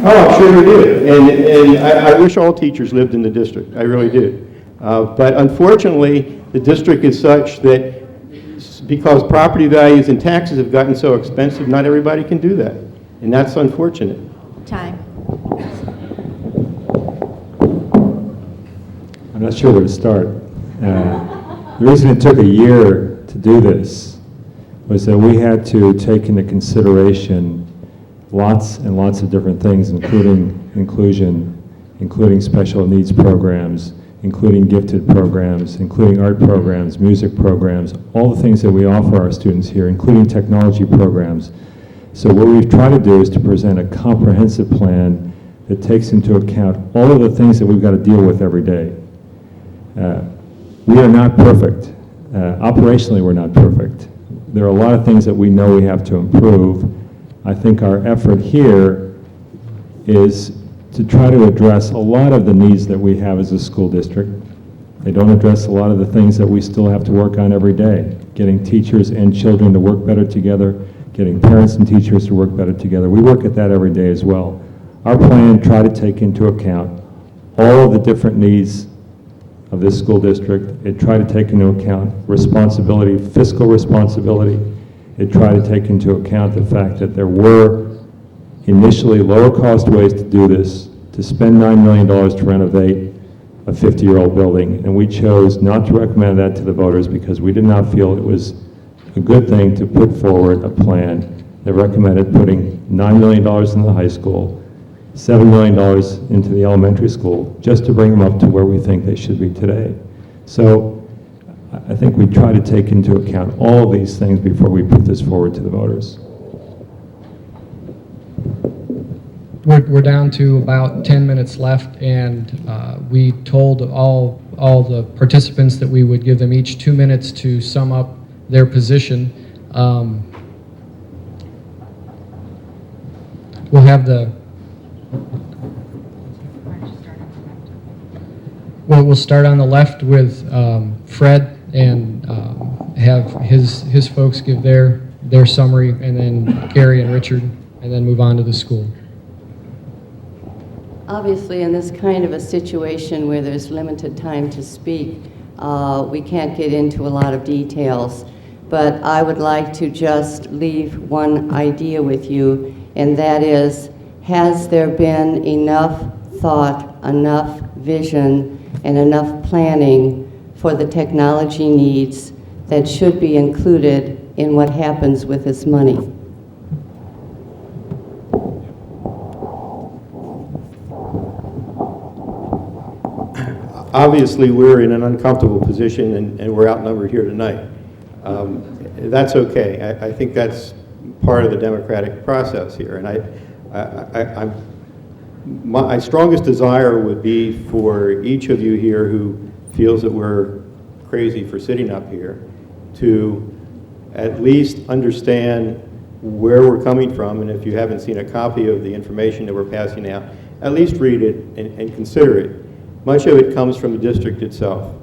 Oh, I'm sure you do. And I wish all teachers lived in the district. I really do. But unfortunately, the district is such that because property values and taxes have gotten so expensive, not everybody can do that. And that's unfortunate. Time. I'm not sure where to start. The reason it took a year to do this was that we had to take into consideration lots and lots of different things, including inclusion, including special needs programs, including gifted programs, including art programs, music programs, all the things that we offer our students here, including technology programs. So what we've tried to do is to present a comprehensive plan that takes into account all of the things that we've got to deal with every day. We are not perfect. Operationally, we're not perfect. there are a lot of things that we know we have to improve. I think our effort here is to try to address a lot of the needs that we have as a school district. They don't address a lot of the things that we still have to work on every day. Getting teachers and children to work better together, getting parents and teachers to work better together. We work at that every day as well. Our plan try to take into account all of the different needs of this school district. It tried to take into account responsibility, fiscal responsibility. It tried to take into account the fact that there were initially lower cost ways to do this, to spend $9 million to renovate a 50-year-old building, and we chose not to recommend that to the voters because we did not feel it was a good thing to put forward a plan that recommended putting $9 million in the high school, $7 million into the elementary school, just to bring them up to where we think they should be today. So I think we try to take into account all of these things before we put this forward to the voters. We're down to about 10 minutes left, and we told all the participants that we would give them each 2 minutes to sum up their position. We'll have we'll start on the left with Fred, and have his folks give their summary, and then Gary and Richard, and then move on to the school. Obviously, in this kind of a situation where there's limited time to speak, we can't get into a lot of details, but I would like to just leave one idea with you, and that is, has there been enough thought, enough vision, and enough planning for the technology needs that should be included in what happens with this money? Obviously, we're in an uncomfortable position, and we're outnumbered here tonight. That's okay. I think that's part of the democratic process here. And my strongest desire would be for each of you here who feels that we're crazy for sitting up here to at least understand where we're coming from, and if you haven't seen a copy of the information that we're passing out, at least read it and consider it. Much of it comes from the district itself.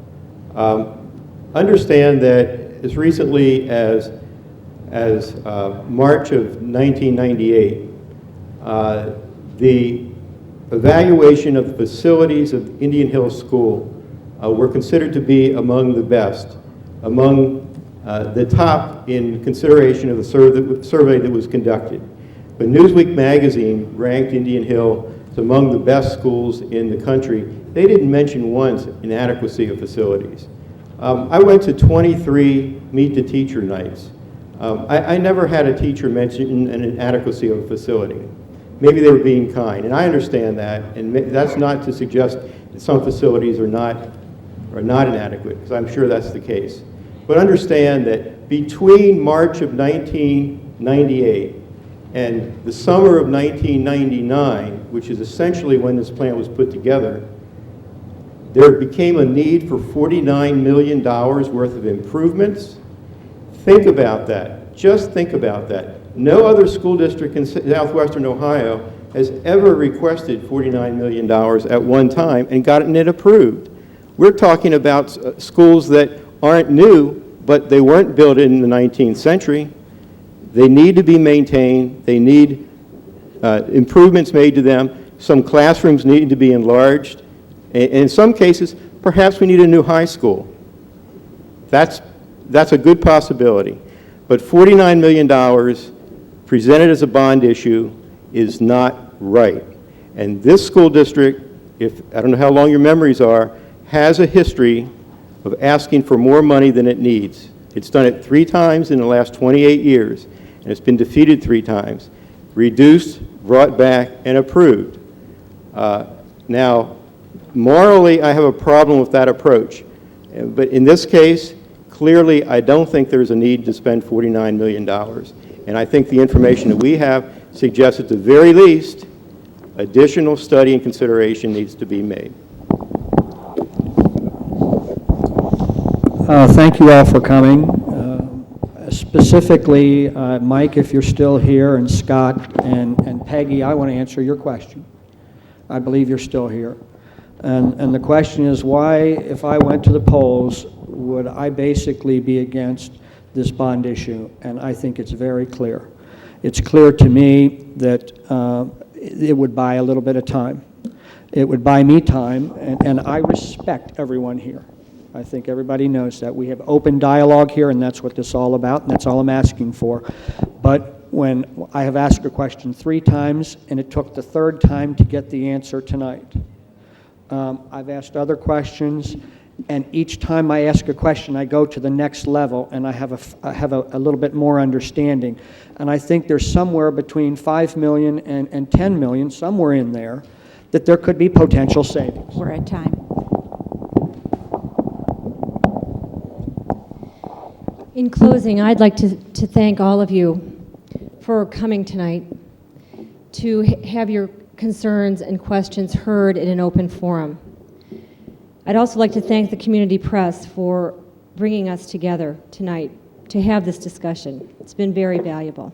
Understand that as recently as March of 1998, the evaluation of the facilities of Indian Hill School were considered to be among the best, among the top in consideration of the survey that was conducted. But Newsweek magazine ranked Indian Hill as among the best schools in the country. They didn't mention once inadequacy of facilities. I went to 23 Meet the Teacher nights. I never had a teacher mention an inadequacy of a facility. Maybe they were being kind, and I understand that, and that's not to suggest that some facilities are not inadequate, because I'm sure that's the case. But understand that between March of 1998 and the summer of 1999, which is essentially when this plan was put together, there became a need for $49 million worth of improvements. Think about that. Just think about that. No other school district in southwestern Ohio has ever requested $49 million at one time and gotten it approved. We're talking about schools that aren't new, but they weren't built in the 19th century. They need to be maintained. They need improvements made to them. Some classrooms need to be enlarged. And in some cases, perhaps we need a new high school. That's a good possibility. But $49 million presented as a bond issue is not right. And this school district, I don't know how long your memories are, has a history of asking for more money than it needs. It's done it 3 times in the last 28 years, and it's been defeated 3 times. Reduced, brought back, and approved. Now, morally, I have a problem with that approach. But in this case, clearly, I don't think there's a need to spend $49 million. And I think the information that we have suggests at the very least, additional study and consideration needs to be made. Thank you all for coming. specifically, Mike, if you're still here, and Scott and Peggy, I want to answer your question. I believe you're still here. And the question is, why, if I went to the polls, would I basically be against this bond issue? And I think it's very clear. It's clear to me that it would buy a little bit of time. It would buy me time, and I respect everyone here. I think everybody knows that. We have open dialogue here, and that's what this is all about, and that's all I'm asking for. But when I have asked a question 3 times, and it took the 3rd time to get the answer tonight. I've asked other questions, and each time I ask a question, I go to the next level, and I have a little bit more understanding. And I think there's somewhere between 5 million and 10 million, somewhere in there, that there could be potential savings. We're at time. In closing, I'd like to thank all of you for coming tonight to have your concerns and questions heard in an open forum. I'd also like to thank the community press for bringing us together tonight to have this discussion. It's been very valuable.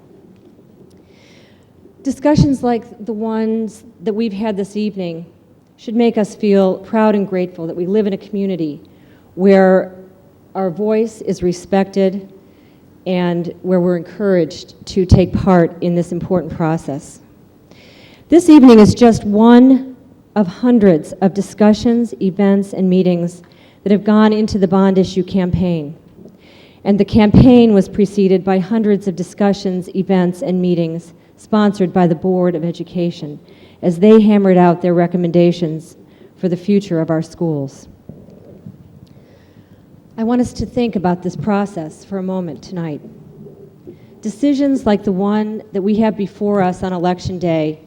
Discussions like the ones that we've had this evening should make us feel proud and grateful that we live in a community where our voice is respected and where we're encouraged to take part in this important process. This evening is just one of hundreds of discussions, events, and meetings that have gone into the bond issue campaign. And the campaign was preceded by hundreds of discussions, events, and meetings sponsored by the Board of Education as they hammered out their recommendations for the future of our schools. I want us to think about this process for a moment tonight. Decisions like the one that we have before us on Election Day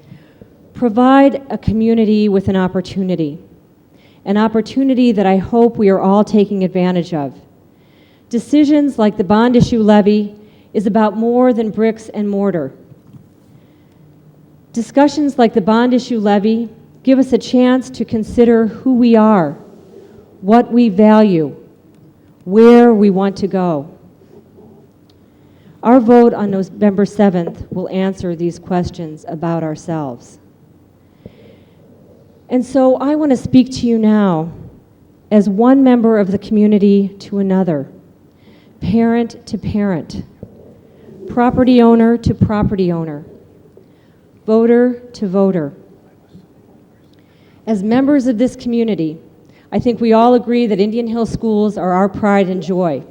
provide a community with an opportunity that I hope we are all taking advantage of. Decisions like the bond issue levy is about more than bricks and mortar. Discussions like the bond issue levy give us a chance to consider who we are, what we value, where we want to go. Our vote on November 7th will answer these questions about ourselves. And so I want to speak to you now as one member of the community to another, parent to parent, property owner to property owner, voter to voter. As members of this community, I think we all agree that Indian Hill schools are our pride and joy.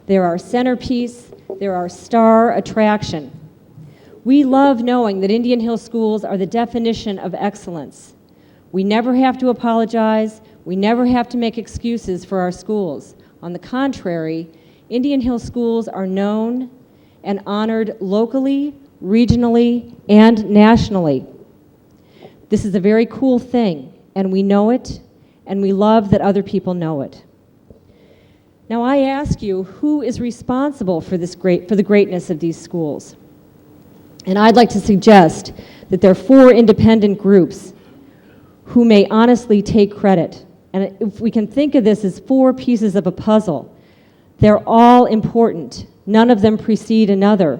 They're our centerpiece, they're our star attraction. We love knowing that Indian Hill schools are the definition of excellence. We never have to apologize, we never have to make excuses for our schools. On the contrary, Indian Hill schools are known and honored locally, regionally, and nationally. This is a very cool thing, and we know it, and we love that other people know it. Now I ask you, who is responsible for the greatness of these schools? And I'd like to suggest that there are 4 independent groups who may honestly take credit. And if we can think of this as 4 pieces of a puzzle, they're all important. None of them precede another.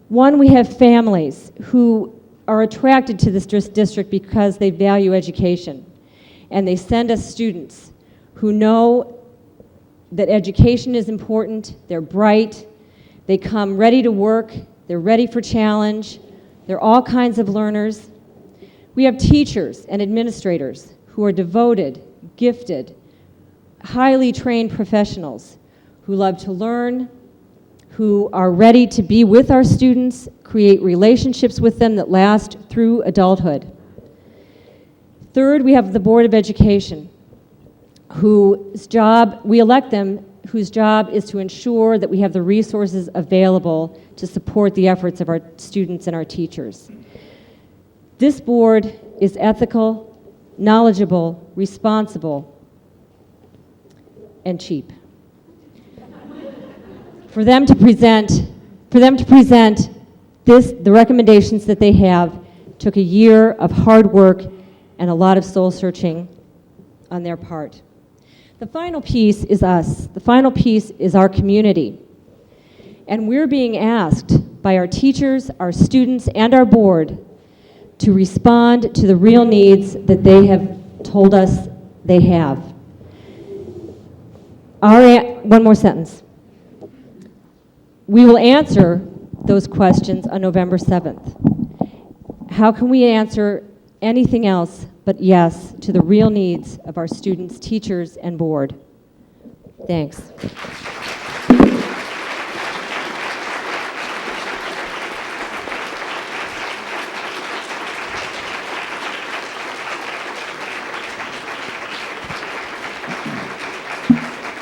One, we have families who are attracted to this district because they value education. And they send us students who know that education is important, they're bright, they come ready to work, they're ready for challenge, they're all kinds of learners. We have teachers and administrators who are devoted, gifted, highly trained professionals who love to learn, who are ready to be with our students, create relationships with them that last through adulthood. Third, we have the Board of Education, whose job, we elect them, whose job is to ensure that we have the resources available to support the efforts of our students and our teachers. This board is ethical, knowledgeable, responsible, and cheap. For them to present the recommendations that they have took a year of hard work and a lot of soul searching on their part. The final piece is us. The final piece is our community. And we're being asked by our teachers, our students, and our board to respond to the real needs that they have told us they have. One more sentence. We will answer those questions on November 7th. How can we answer anything else but yes to the real needs of our students, teachers, and board? Thanks.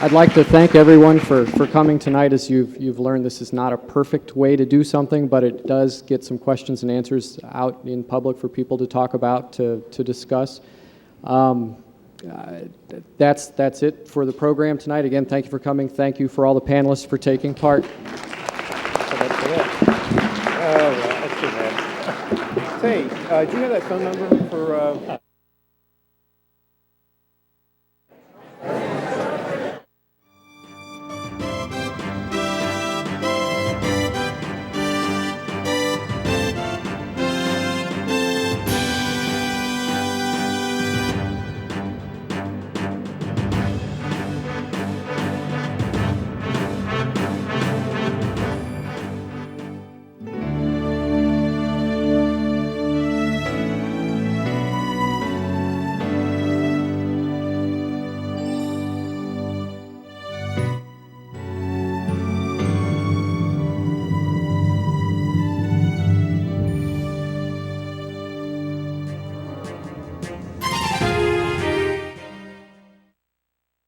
I'd like to thank everyone for coming tonight. As you've learned, this is not a perfect way to do something, but it does get some questions and answers out in public for people to talk about, to discuss. That's it for the program tonight. Again, thank you for coming. Thank you for all the panelists for taking part. Say, do you have that phone number for...